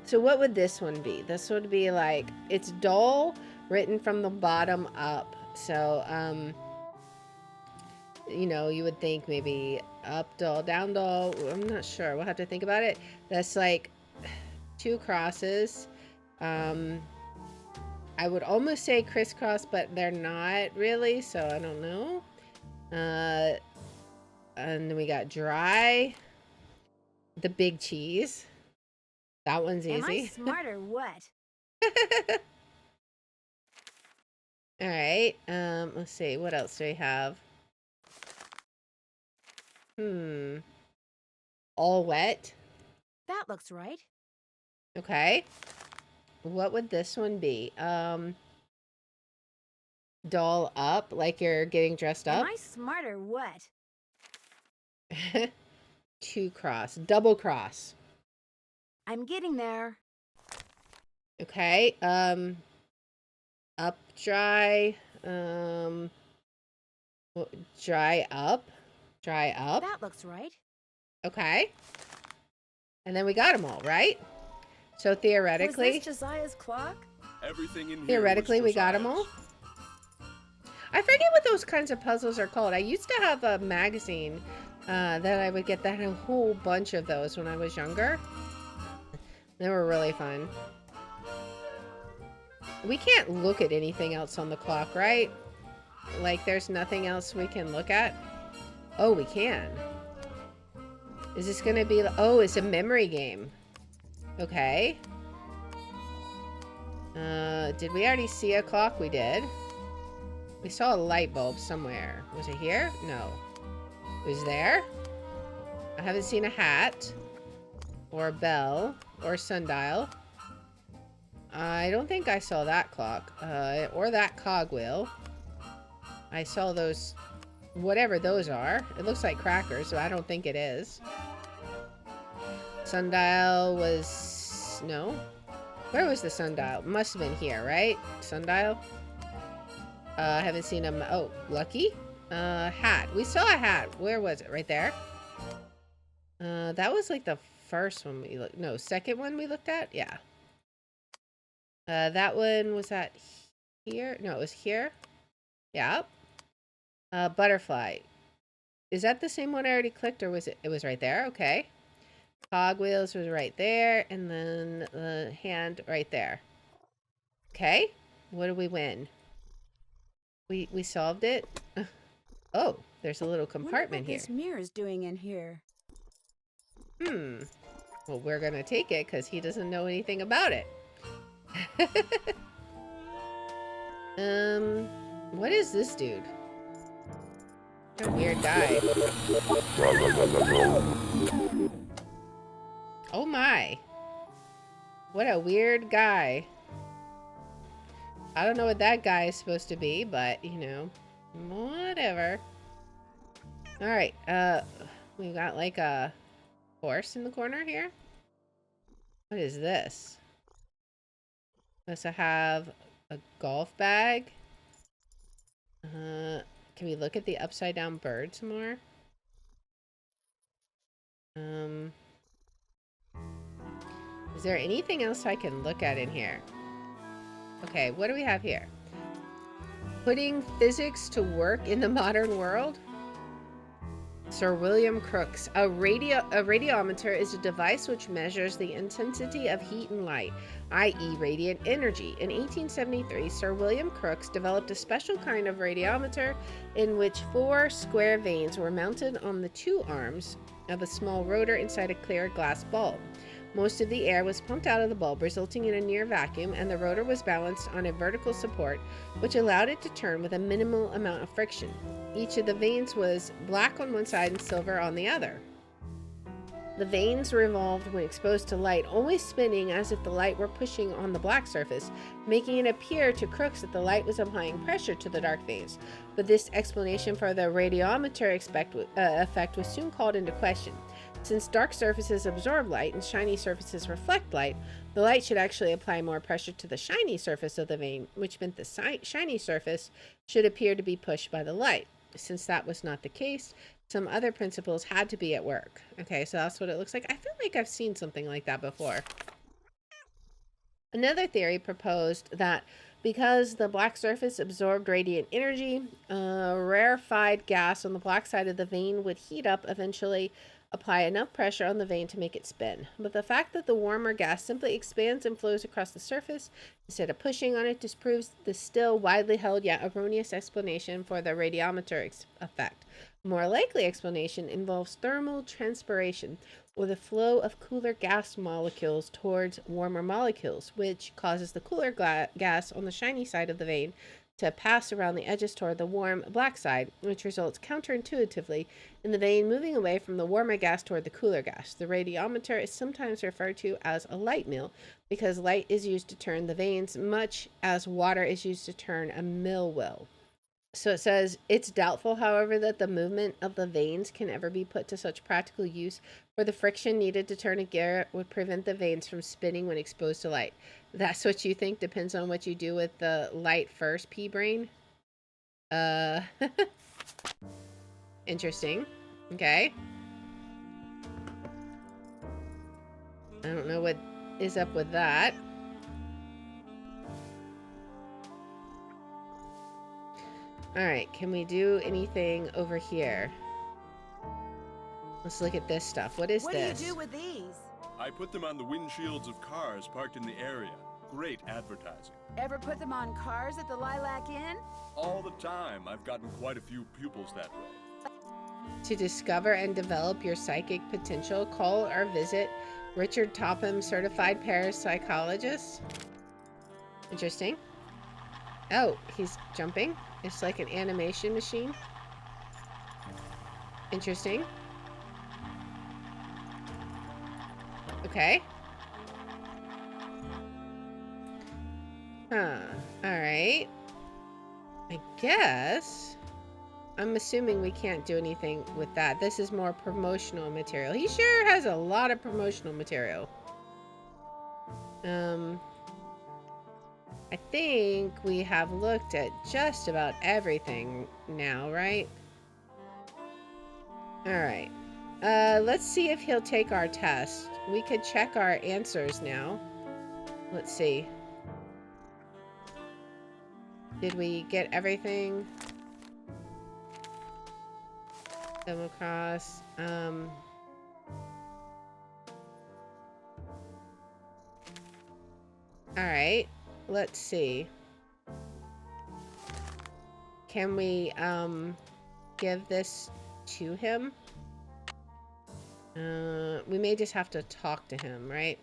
so what would this one be? This would be like, it's doll written from the bottom up. So, you know, you would think maybe up doll, down doll. I'm not sure. We'll have to think about it. That's like 2 crosses. I would almost say crisscross, but they're not really, so I don't know. And then we got dry. The big cheese. That one's easy. Am I smart or what? All right. Let's see. What else do we have? All wet. That looks right. Okay. What would this one be? Doll up, like you're getting dressed up. Am I smart or what? 2 cross. Double cross. I'm getting there. Okay. Up, dry. Dry up. Dry up. That looks right. Okay. And then we got them all, right? So theoretically... Was this Josiah's clock? Everything in here Theoretically, was we got them all. I forget what those kinds of puzzles are called. I used to have a magazine that I would get that a whole bunch of those when I was younger. They were really fun. We can't look at anything else on the clock, right? Like, there's nothing else we can look at? Oh, we can. Is this gonna be... Oh, it's a memory game. Okay. Did we already see a clock? We did. We saw a light bulb somewhere. Was it here? No. It was there? I haven't seen a hat. Or a bell. Or a sundial. I don't think I saw that clock. Or that cogwheel. I saw those... Whatever those are. It looks like crackers, so I don't think it is. Sundial was... No. Where was the sundial? Must have been here, right? Sundial? I haven't seen them. Oh, lucky? Hat. We saw a hat. Where was it? Right there? That was like the first one we looked... No, second one we looked at? Yeah. That one, was that here? No, it was here. Yeah. Butterfly. Is that the same one I already clicked, or was it? It was right there. Okay. Cogwheels was right there, and then the hand right there. Okay. What did we win? We solved it. Oh, there's a little compartment here. What this mirror's doing in here? Well, we're gonna take it because he doesn't know anything about it. What is this dude? What a weird guy. Oh my. What a weird guy. I don't know what that guy is supposed to be, but, you know, whatever. Alright, we got like a horse in the corner here. What is this? Must have a golf bag. Can we look at the upside down bird some more? Is there anything else I can look at in here? Okay, what do we have here? Putting physics to work in the modern world? Sir William Crookes. A radiometer is a device which measures the intensity of heat and light, i.e. radiant energy. In 1873, Sir William Crookes developed a special kind of radiometer in which 4 square vanes were mounted on the 2 arms of a small rotor inside a clear glass bulb. Most of the air was pumped out of the bulb, resulting in a near vacuum, and the rotor was balanced on a vertical support, which allowed it to turn with a minimal amount of friction. Each of the vanes was black on one side and silver on the other. The vanes revolved when exposed to light, always spinning as if the light were pushing on the black surface, making it appear to Crookes that the light was applying pressure to the dark vanes. But this explanation for the radiometer effect was soon called into question. Since dark surfaces absorb light and shiny surfaces reflect light, the light should actually apply more pressure to the shiny surface of the vane, which meant the shiny surface should appear to be pushed by the light. Since that was not the case, some other principles had to be at work. Okay, so that's what it looks like. I feel like I've seen something like that before. Another theory proposed that because the black surface absorbed radiant energy, a rarefied gas on the black side of the vane would heat up, eventually apply enough pressure on the vane to make it spin. But the fact that the warmer gas simply expands and flows across the surface instead of pushing on it disproves the still widely held yet erroneous explanation for the radiometer effect. A more likely explanation involves thermal transpiration, or the flow of cooler gas molecules towards warmer molecules, which causes the cooler gas on the shiny side of the vane to pass around the edges toward the warm black side, which results counterintuitively in the vane moving away from the warmer gas toward the cooler gas. The radiometer is sometimes referred to as a light mill because light is used to turn the vanes much as water is used to turn a mill wheel. So it says, it's doubtful, however, that the movement of the vanes can ever be put to such practical use, for the friction needed to turn a gear would prevent the vanes from spinning when exposed to light. That's what you think? Depends on what you do with the light first, P-brain? Interesting. Okay. I don't know what is up with that. Alright, can we do anything over here? Let's look at this stuff. What is this? What do you do with these? I put them on the windshields of cars parked in the area. Great advertising. Ever put them on cars at the Lilac Inn? All the time. I've gotten quite a few pupils that way. To discover and develop your psychic potential, call or visit Richard Topham, certified parapsychologist. Interesting. Oh, he's jumping. It's like an animation machine. Interesting. Okay. Huh. Alright. I guess. I'm assuming we can't do anything with that. This is more promotional material. He sure has a lot of promotional material. I think we have looked at just about everything now, right? Alright. Let's see if he'll take our test. We could check our answers now. Let's see. Did we get everything? Come across. Alright. Let's see. Can we, give this to him? We may just have to talk to him, right?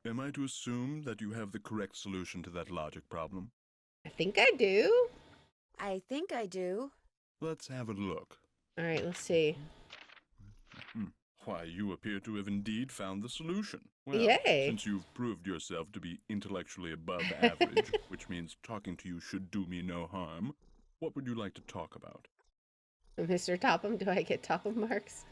Am I to assume that you have the correct solution to that logic problem? I think I do. I think I do. Let's have a look. Alright, let's see. Why, you appear to have indeed found the solution. Well, Yay. Since you've proved yourself to be intellectually above average, which means talking to you should do me no harm, what would you like to talk about? Mr. Topham, do I get Topham marks?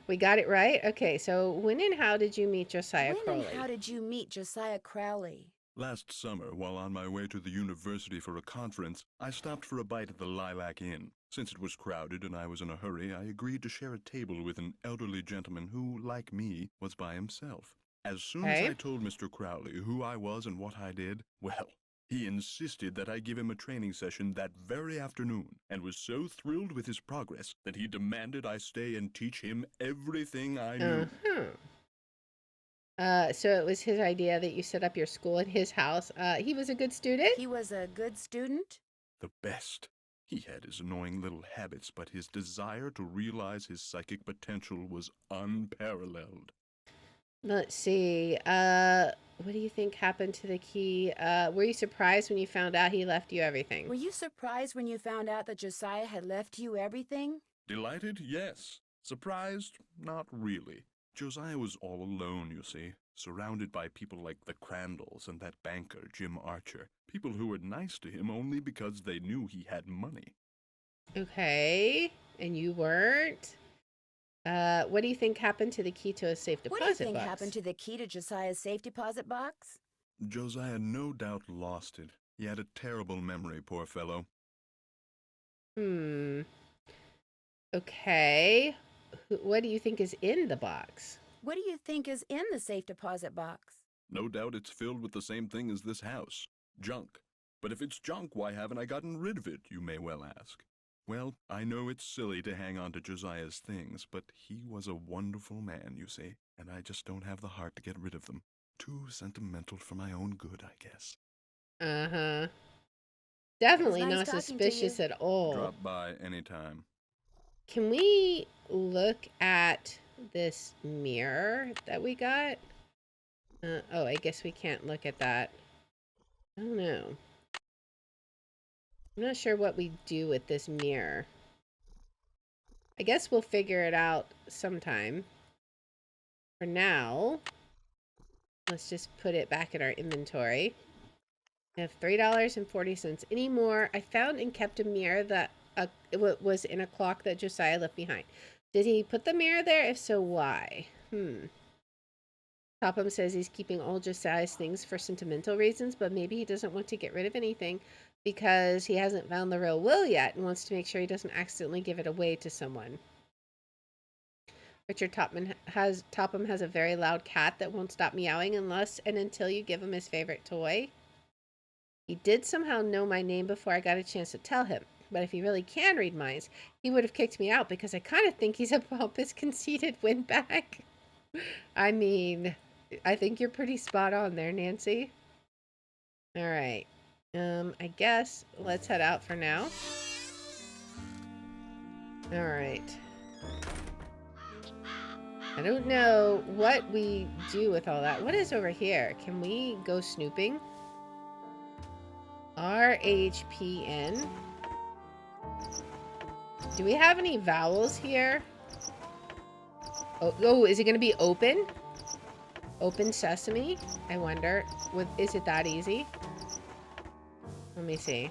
We got it right? Okay, so when and how did you meet Josiah Crowley? When and how did you meet Josiah Crowley? Last summer, while on my way to the university for a conference, I stopped for a bite at the Lilac Inn. Since it was crowded and I was in a hurry, I agreed to share a table with an elderly gentleman who, like me, was by himself. As soon as I told Mr. Crowley who I was and what I did, well, he insisted that I give him a training session that very afternoon, and was so thrilled with his progress that he demanded I stay and teach him everything I knew. So it was his idea that you set up your school at his house. He was a good student? He was a good student? The best. He had his annoying little habits, but his desire to realize his psychic potential was unparalleled. Let's see. What do you think happened to the key? Were you surprised when you found out he left you everything? Were you surprised when you found out that Josiah had left you everything? Delighted? Yes. Surprised? Not really. Josiah was all alone, you see, surrounded by people like the Crandalls and that banker, Jim Archer. People who were nice to him only because they knew he had money. Okay. And you weren't? What do you think happened to the key to a safe deposit What do you think box? happened to the key to Josiah's safe deposit box? Josiah no doubt lost it. He had a terrible memory, poor fellow. Okay. What do you think is in the box? What do you think is in the safe deposit box? No doubt it's filled with the same thing as this house. Junk. But if it's junk, why haven't I gotten rid of it, you may well ask. Well, I know it's silly to hang on to Josiah's things, but he was a wonderful man, you see, and I just don't have the heart to get rid of them. Too sentimental for my own good, I guess. Uh-huh. Definitely nice not talking to suspicious you. at all. Drop by anytime. Can we look at this mirror that we got? Oh, I guess we can't look at that. I don't know. I'm not sure what we do with this mirror. I guess we'll figure it out sometime. For now, let's just put it back in our inventory. I have $3.40. Any more? I found and kept a mirror that was in a clock that Josiah left behind. Did he put the mirror there? If so, why? Topham says he's keeping all Josiah's things for sentimental reasons, but maybe he doesn't want to get rid of anything because he hasn't found the real will yet and wants to make sure he doesn't accidentally give it away to someone. Richard Topham has a very loud cat that won't stop meowing unless and until you give him his favorite toy. He did somehow know my name before I got a chance to tell him, but if he really can read minds, he would have kicked me out because I kind of think he's a pompous, conceited windbag. I mean, I think you're pretty spot on there, Nancy. All right. I guess let's head out for now. All right. I don't know what we do with all that. What is over here? Can we go snooping? RHPN. Do we have any vowels here? Oh, is it going to be open? Open sesame? I wonder. Is it that easy? Let me see.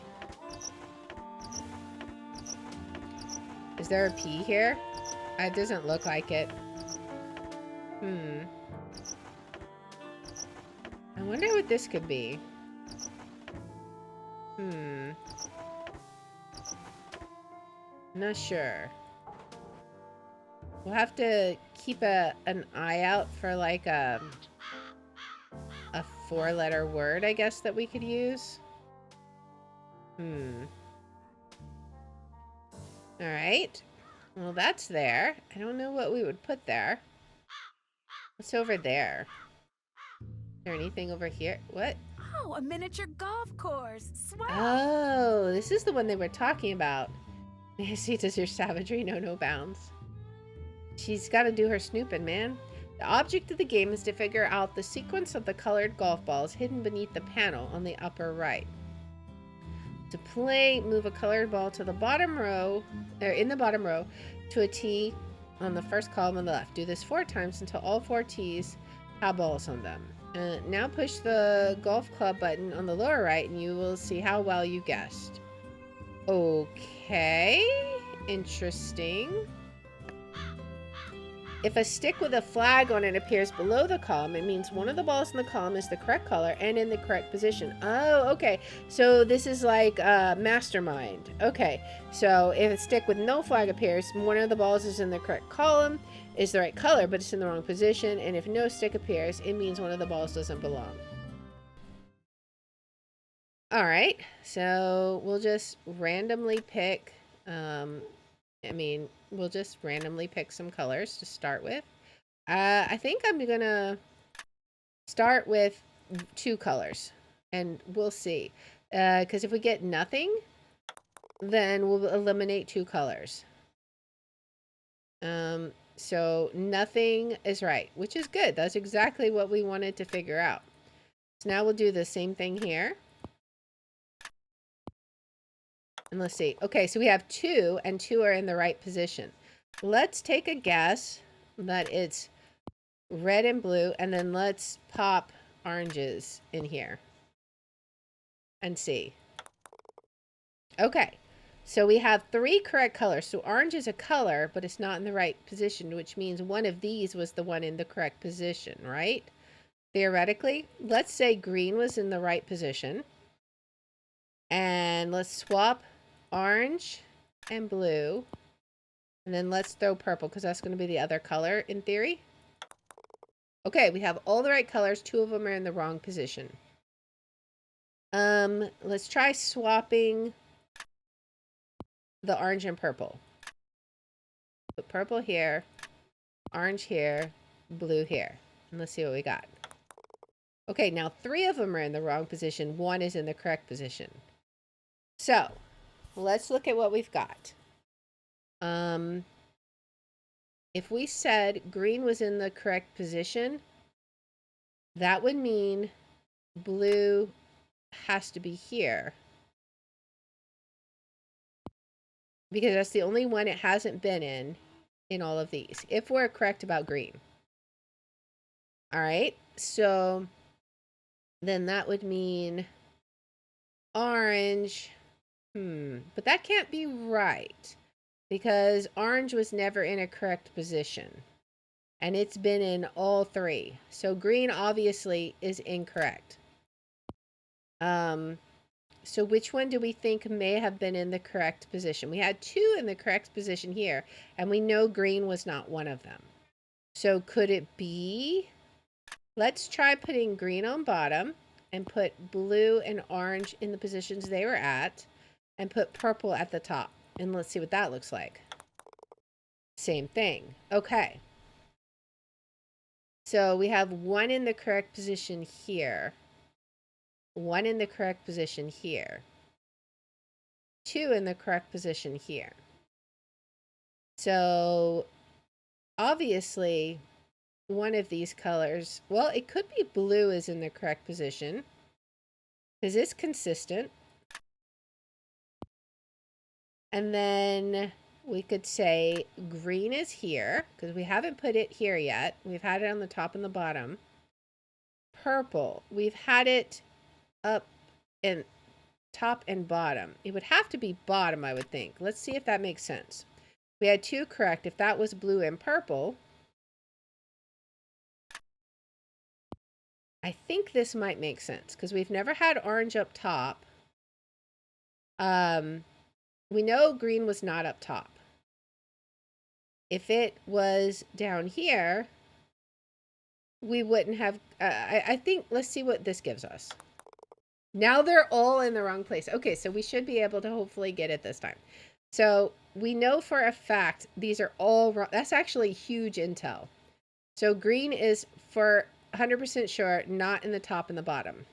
Is there a P here? It doesn't look like it. I wonder what this could be. I'm not sure. We'll have to keep an eye out for like a 4-letter word, I guess, that we could use. Alright. Well, that's there. I don't know what we would put there. What's over there? Is there anything over here? What? Oh, a miniature golf course. Swell. Oh, this is the one they were talking about. Nancy, does your savagery know no bounds? She's got to do her snooping, man. The object of the game is to figure out the sequence of the colored golf balls hidden beneath the panel on the upper right. To play, move a colored ball to the bottom row, or in the bottom row, to a tee on the first column on the left. Do this 4 times until all 4 tees have balls on them. Now push the golf club button on the lower right and you will see how well you guessed. Okay, interesting. If a stick with a flag on it appears below the column, it means one of the balls in the column is the correct color and in the correct position. Oh, okay. So this is like Mastermind. Okay. So if a stick with no flag appears, one of the balls is in the correct column, is the right color, but it's in the wrong position. And if no stick appears, it means one of the balls doesn't belong. All right. So we'll just randomly pick... we'll just randomly pick some colors to start with. I think I'm gonna start with 2 colors and we'll see. Because if we get nothing, then we'll eliminate 2 colors. So nothing is right, which is good. That's exactly what we wanted to figure out. So now we'll do the same thing here. And let's see. Okay, so we have 2 and 2 are in the right position. Let's take a guess that it's red and blue, and then let's pop oranges in here and see. Okay, so we have 3 correct colors. So orange is a color, but it's not in the right position, which means one of these was the one in the correct position, right? Theoretically, let's say green was in the right position. And let's swap orange and blue. And then let's throw purple, because that's going to be the other color in theory. Okay, we have all the right colors. 2 of them are in the wrong position. Let's try swapping the orange and purple. Put purple here, orange here, blue here. And let's see what we got. Okay, now 3 of them are in the wrong position. 1 is in the correct position. So, let's look at what we've got. If we said green was in the correct position, that would mean blue has to be here. Because that's the only one it hasn't been in all of these, if we're correct about green. All right, so then that would mean orange. But that can't be right, because orange was never in a correct position. And it's been in all 3. So green obviously is incorrect. So which one do we think may have been in the correct position? We had 2 in the correct position here, and we know green was not one of them. So could it be? Let's try putting green on bottom and put blue and orange in the positions they were at, and put purple at the top. And let's see what that looks like. Same thing. Okay. So we have 1 in the correct position here. 1 in the correct position here. 2 in the correct position here. So obviously one of these colors, well, it could be blue is in the correct position, because it's consistent. And then we could say green is here, because we haven't put it here yet. We've had it on the top and the bottom. Purple, we've had it up in top and bottom. It would have to be bottom, I would think. Let's see if that makes sense. We had 2 correct. If that was blue and purple, I think this might make sense, because we've never had orange up top. We know green was not up top. If it was down here, we wouldn't have... I think, let's see what this gives us. Now they're all in the wrong place. Okay, so we should be able to hopefully get it this time. So we know for a fact these are all wrong. That's actually huge intel. So green is for 100% sure not in the top and the bottom.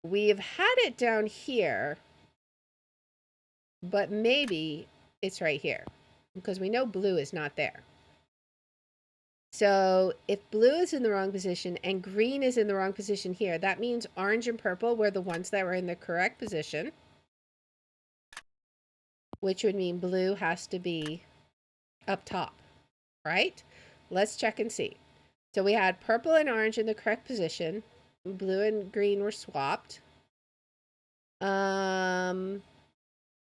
We've had it down here, but maybe it's right here, because we know blue is not there. So if blue is in the wrong position and green is in the wrong position here, that means orange and purple were the ones that were in the correct position, which would mean blue has to be up top, right? Let's check and see. So we had purple and orange in the correct position. Blue and green were swapped.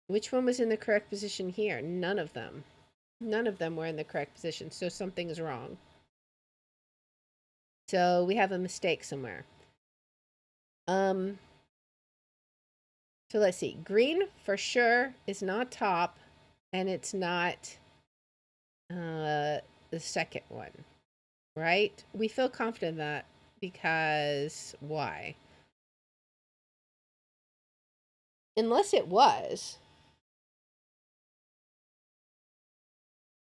Which one was in the correct position here? None of them. None of them were in the correct position, so something's wrong. So we have a mistake somewhere. So let's see. Green for sure is not top, and it's not the second one, right? We feel confident in that because why? Unless it was.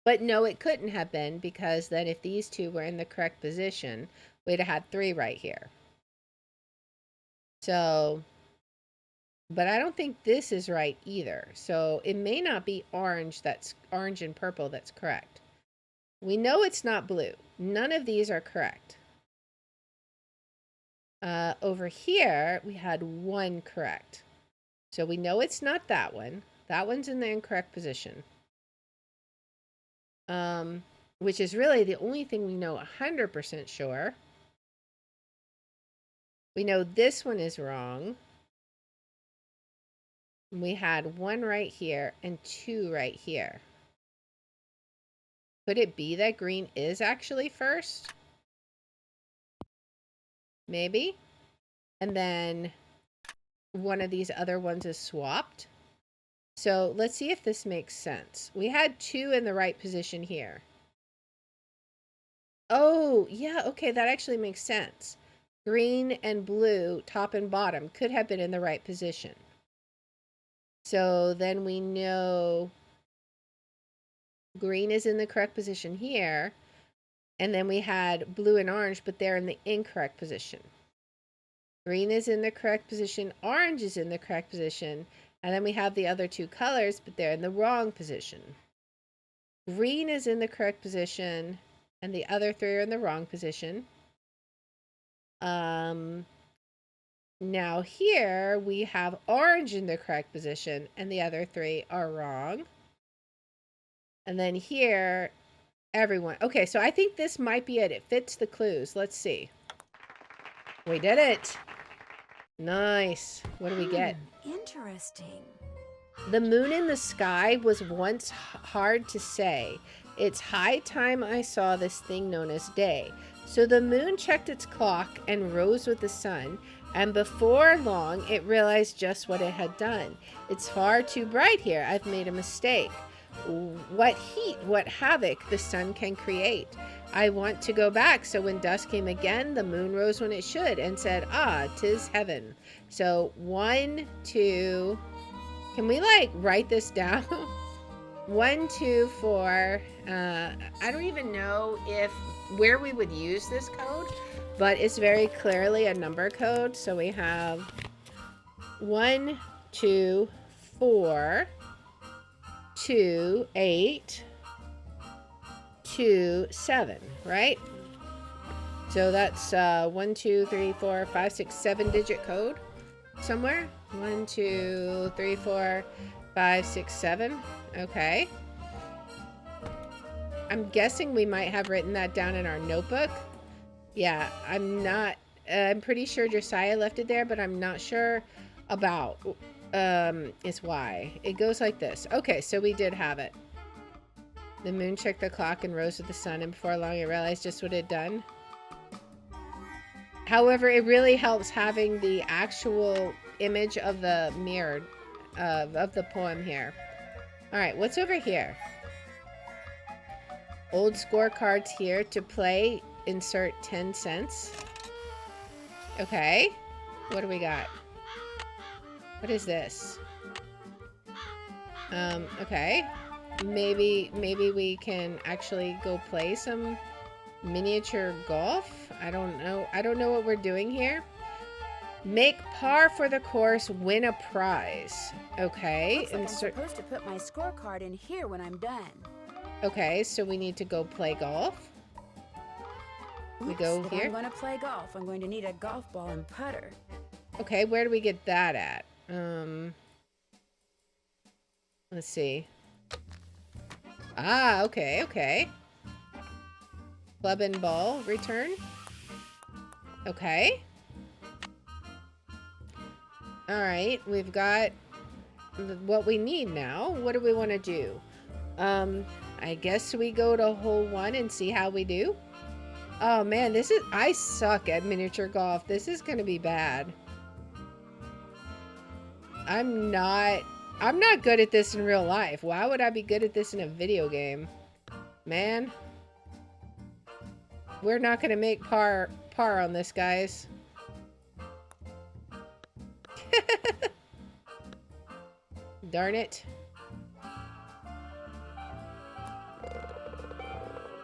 But no, it couldn't have been, because then if these 2 were in the correct position, we'd have had 3 right here. So But I don't think this is right either. So it may not be orange. That's orange and purple. That's correct. We know it's not blue. None of these are correct. Over here, we had one correct. So we know it's not that one. That one's in the incorrect position. Which is really the only thing we know 100% sure. We know this one is wrong. We had one right here and two right here. Could it be that green is actually first? Maybe. And then one of these other ones is swapped. So let's see if this makes sense. We had two in the right position here. Oh, yeah, okay, that actually makes sense. Green and blue, top and bottom, could have been in the right position. So then we know green is in the correct position here. And then we had blue and orange, but they're in the incorrect position. Green is in the correct position. Orange is in the correct position. And then we have the other two colors, but they're in the wrong position. Green is in the correct position, and the other three are in the wrong position. Now here we have orange in the correct position, and the other three are wrong. And then here, everyone. Okay, so I think this might be it. It fits the clues. Let's see. We did it. Nice. What do we get? Interesting. The moon in the sky was once hard to say. It's high time I saw this thing known as day. So the moon checked its clock and rose with the sun, and before long it realized just what it had done. It's far too bright here. I've made a mistake. What heat, what havoc the sun can create. I want to go back. So when dusk came again, the moon rose when it should and said, ah, 'tis heaven. So 1, 2, can we like write this down? 1, 2, 4. I don't even know where we would use this code, but it's very clearly a number code. So we have 1, 2, 4, 2, 8, 2, 7, right? So that's 1, 2, 3, 4, 5, 6, 7-digit code somewhere. 1, 2, 3, 4, 5, 6, 7. Okay. I'm guessing we might have written that down in our notebook. Yeah, I'm pretty sure Josiah left it there, but I'm not sure about is why. It goes like this. Okay, so we did have it. The moon checked the clock and rose with the sun, and before long it realized just what it had done. However, it really helps having the actual image of the mirror of the poem here. All right, what's over here? Old scorecards here. To play, insert 10 cents. Okay. What do we got? What is this? Okay. Maybe we can actually go play some miniature golf. I don't know. I don't know what we're doing here. Make par for the course, win a prize. Okay. Looks like I'm supposed to put my scorecard in here when I'm done. Okay, so we need to go play golf. We go If here. I'm going to play golf, I'm going to need a golf ball and putter. Okay, where do we get that at? Let's see. Ah, okay. Club and ball return. Okay. All right, we've got what we need now. What do we want to do? I guess we go to hole 1 and see how we do. Oh man, I suck at miniature golf. This is gonna be bad. I'm not good at this in real life. Why would I be good at this in a video game? Man. We're not gonna make par on this, guys. Darn it.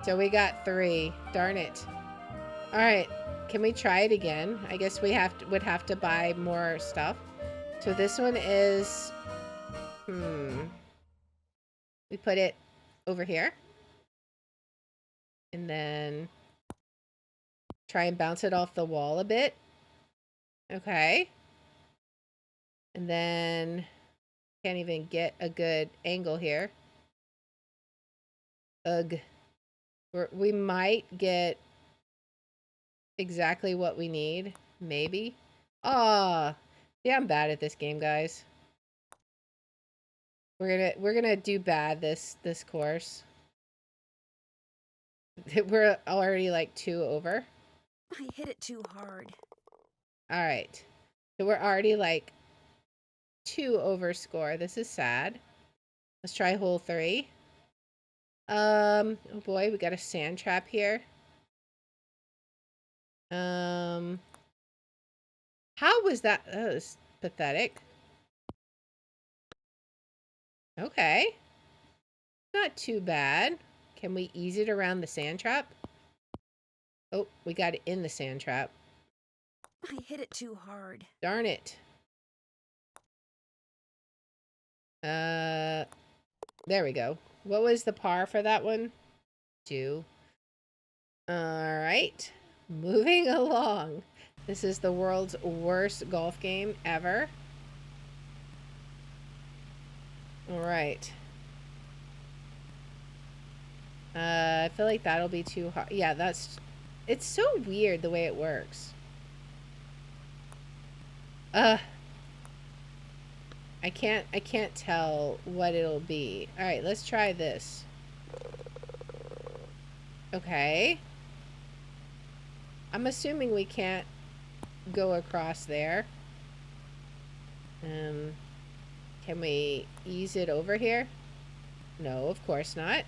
So we got 3. Darn it. Alright. Can we try it again? I guess we would have to buy more stuff. So this one is, we put it over here. And then try and bounce it off the wall a bit. Okay. And then can't even get a good angle here. Ugh. We might get exactly what we need. Maybe. Ah, yeah, I'm bad at this game, guys. We're gonna do bad this course. We're already like 2 over. I hit it too hard. All right. So we're already like 2 over score. This is sad. Let's try hole 3. Oh boy, we got a sand trap here. How was that? That was pathetic. Okay. Not too bad. Can we ease it around the sand trap? Oh, we got it in the sand trap. I hit it too hard. Darn it. There we go. What was the par for that one? 2. All right. Moving along. This is the world's worst golf game ever. All right. I feel like that'll be too hard. Yeah, it's so weird the way it works. I can't tell what it'll be. All right, let's try this. Okay. I'm assuming we can't go across there. Can we ease it over here? No, of course not.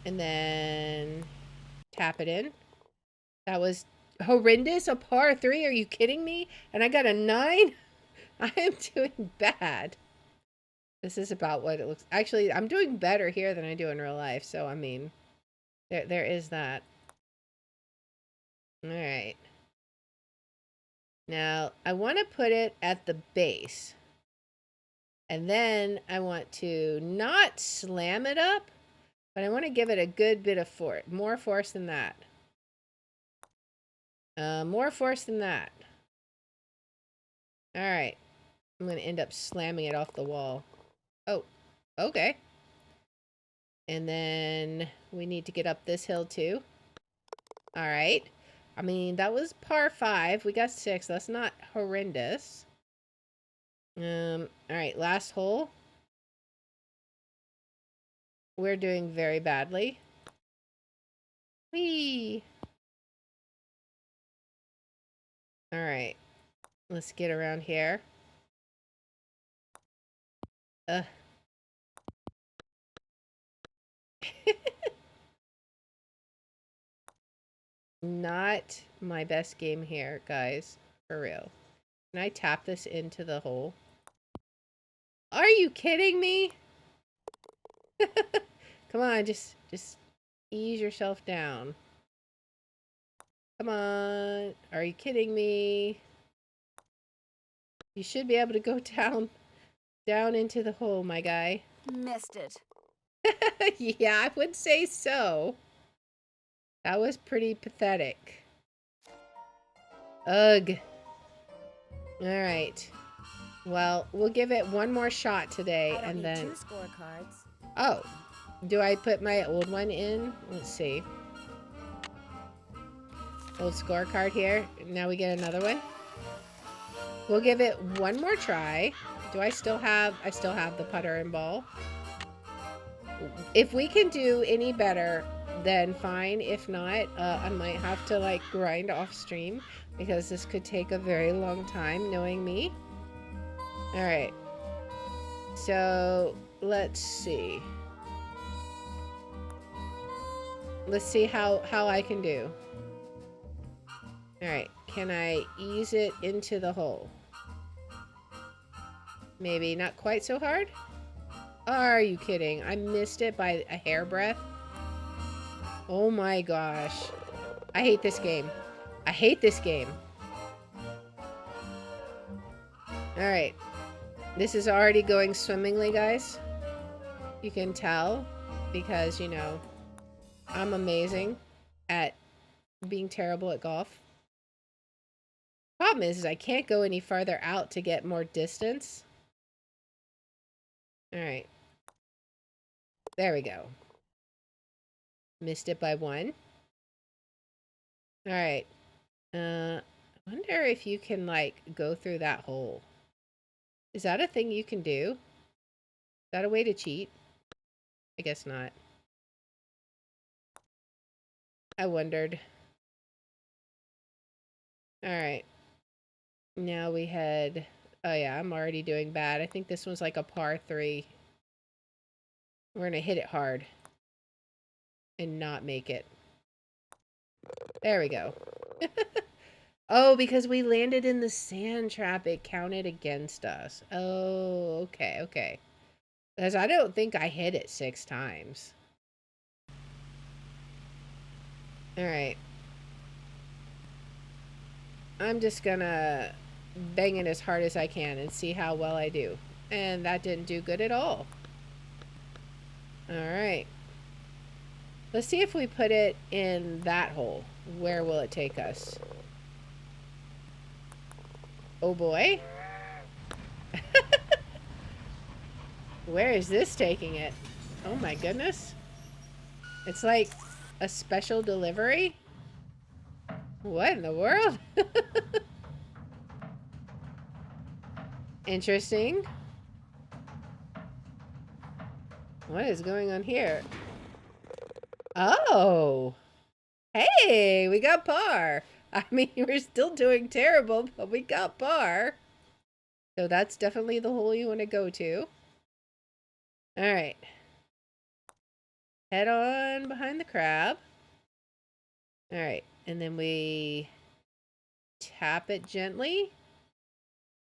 And then tap it in. That was horrendous. A par 3. Are you kidding me? And I got a 9. I am doing bad. This is about what it looks. Actually, I'm doing better here than I do in real life. So I mean, there is that. All right. Now I want to put it at the base, and then I want to not slam it up, but I want to give it a good bit of force. More force than that. More force than that. All right. I'm going to end up slamming it off the wall. Oh, okay. And then we need to get up this hill too. All right. I mean, that was par 5. We got 6. That's not horrendous. All right. Last hole. We're doing very badly. Whee! All right. Let's get around here. Not my best game here, guys. For real. Can I tap this into the hole? Are you kidding me? Come on, just ease yourself down. Come on. Are you kidding me? You should be able to go down into the hole, my guy. Missed it. Yeah, I would say so. That was pretty pathetic. Ugh. Alright. Well, we'll give it one more shot today, I don't and need then... 2 scorecards. Oh. Do I put my old one in? Let's see. Old scorecard here. Now we get another one. We'll give it one more try. Do I still have... I still have the putter and ball. If we can do any better, then fine. If not, I might have to like grind off stream because this could take a very long time, knowing me. All right. So let's see. Let's see how I can do. All right. Can I ease it into the hole? Maybe not quite so hard. Are you kidding? I missed it by a hairbreadth. Oh my gosh. I hate this game. I hate this game. Alright. This is already going swimmingly, guys. You can tell because, you know, I'm amazing at being terrible at golf. Problem is I can't go any farther out to get more distance. Alright. There we go. Missed it by 1. Alright. I wonder if you can, like, go through that hole. Is that a thing you can do? Is that a way to cheat? I guess not. I wondered. Alright. Now we head... Oh yeah, I'm already doing bad. I think this one's like a par 3. We're gonna hit it hard. And not make it. There we go. Oh, because we landed in the sand trap, it counted against us. Oh, okay, okay. Because I don't think I hit it 6 times. Alright. I'm just gonna bang it as hard as I can and see how well I do. And that didn't do good at all. Alright. Let's see if we put it in that hole. Where will it take us? Oh boy. Where is this taking it? Oh my goodness. It's like a special delivery? What in the world? Interesting. What is going on here? Oh. Hey, we got par. I mean, we're still doing terrible, but we got par. So that's definitely the hole you want to go to. All right. Head on behind the crab. All right. And then we tap it gently.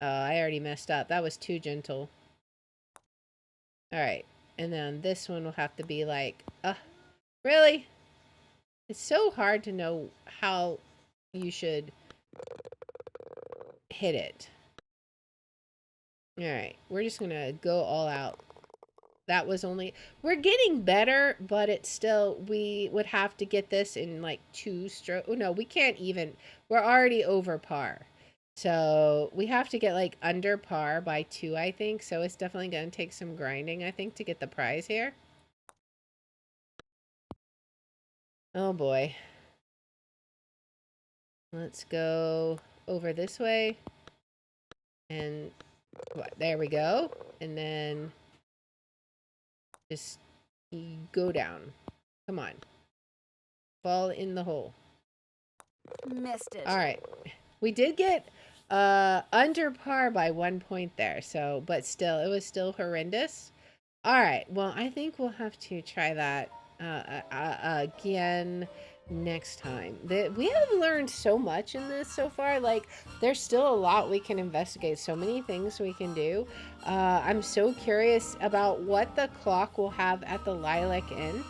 Oh, I already messed up. That was too gentle. All right. And then this one will have to be like, really? It's so hard to know how you should hit it. All right. We're just going to go all out. That was only... We're getting better, but it's still... We would have to get this in like 2 strokes. Oh, no, we can't even... We're already over par. So we have to get like under par by 2, I think. So it's definitely going to take some grinding, I think, to get the prize here. Oh boy. Let's go over this way. And there we go. And then just go down. Come on. Fall in the hole. Missed it. All right. We did get under par by 1 point there. So, but still, it was still horrendous. All right. Well, I think we'll have to try that again next time. We have learned so much in this so far. Like, there's still a lot we can investigate. So many things we can do. I'm so curious about what the clock will have at the Lilac Inn.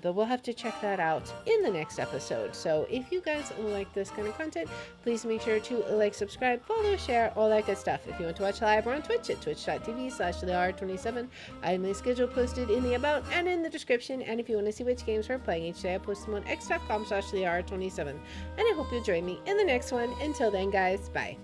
But we'll have to check that out in the next episode. So if you guys like this kind of content, please make sure to like, subscribe, follow, share, all that good stuff. If you want to watch live, we're on Twitch at twitch.tv/LeR27. I have my schedule posted in the about and in the description. And if you want to see which games we're playing each day, I post them on x.com/LeR27. And I hope you'll join me in the next one. Until then, guys, bye.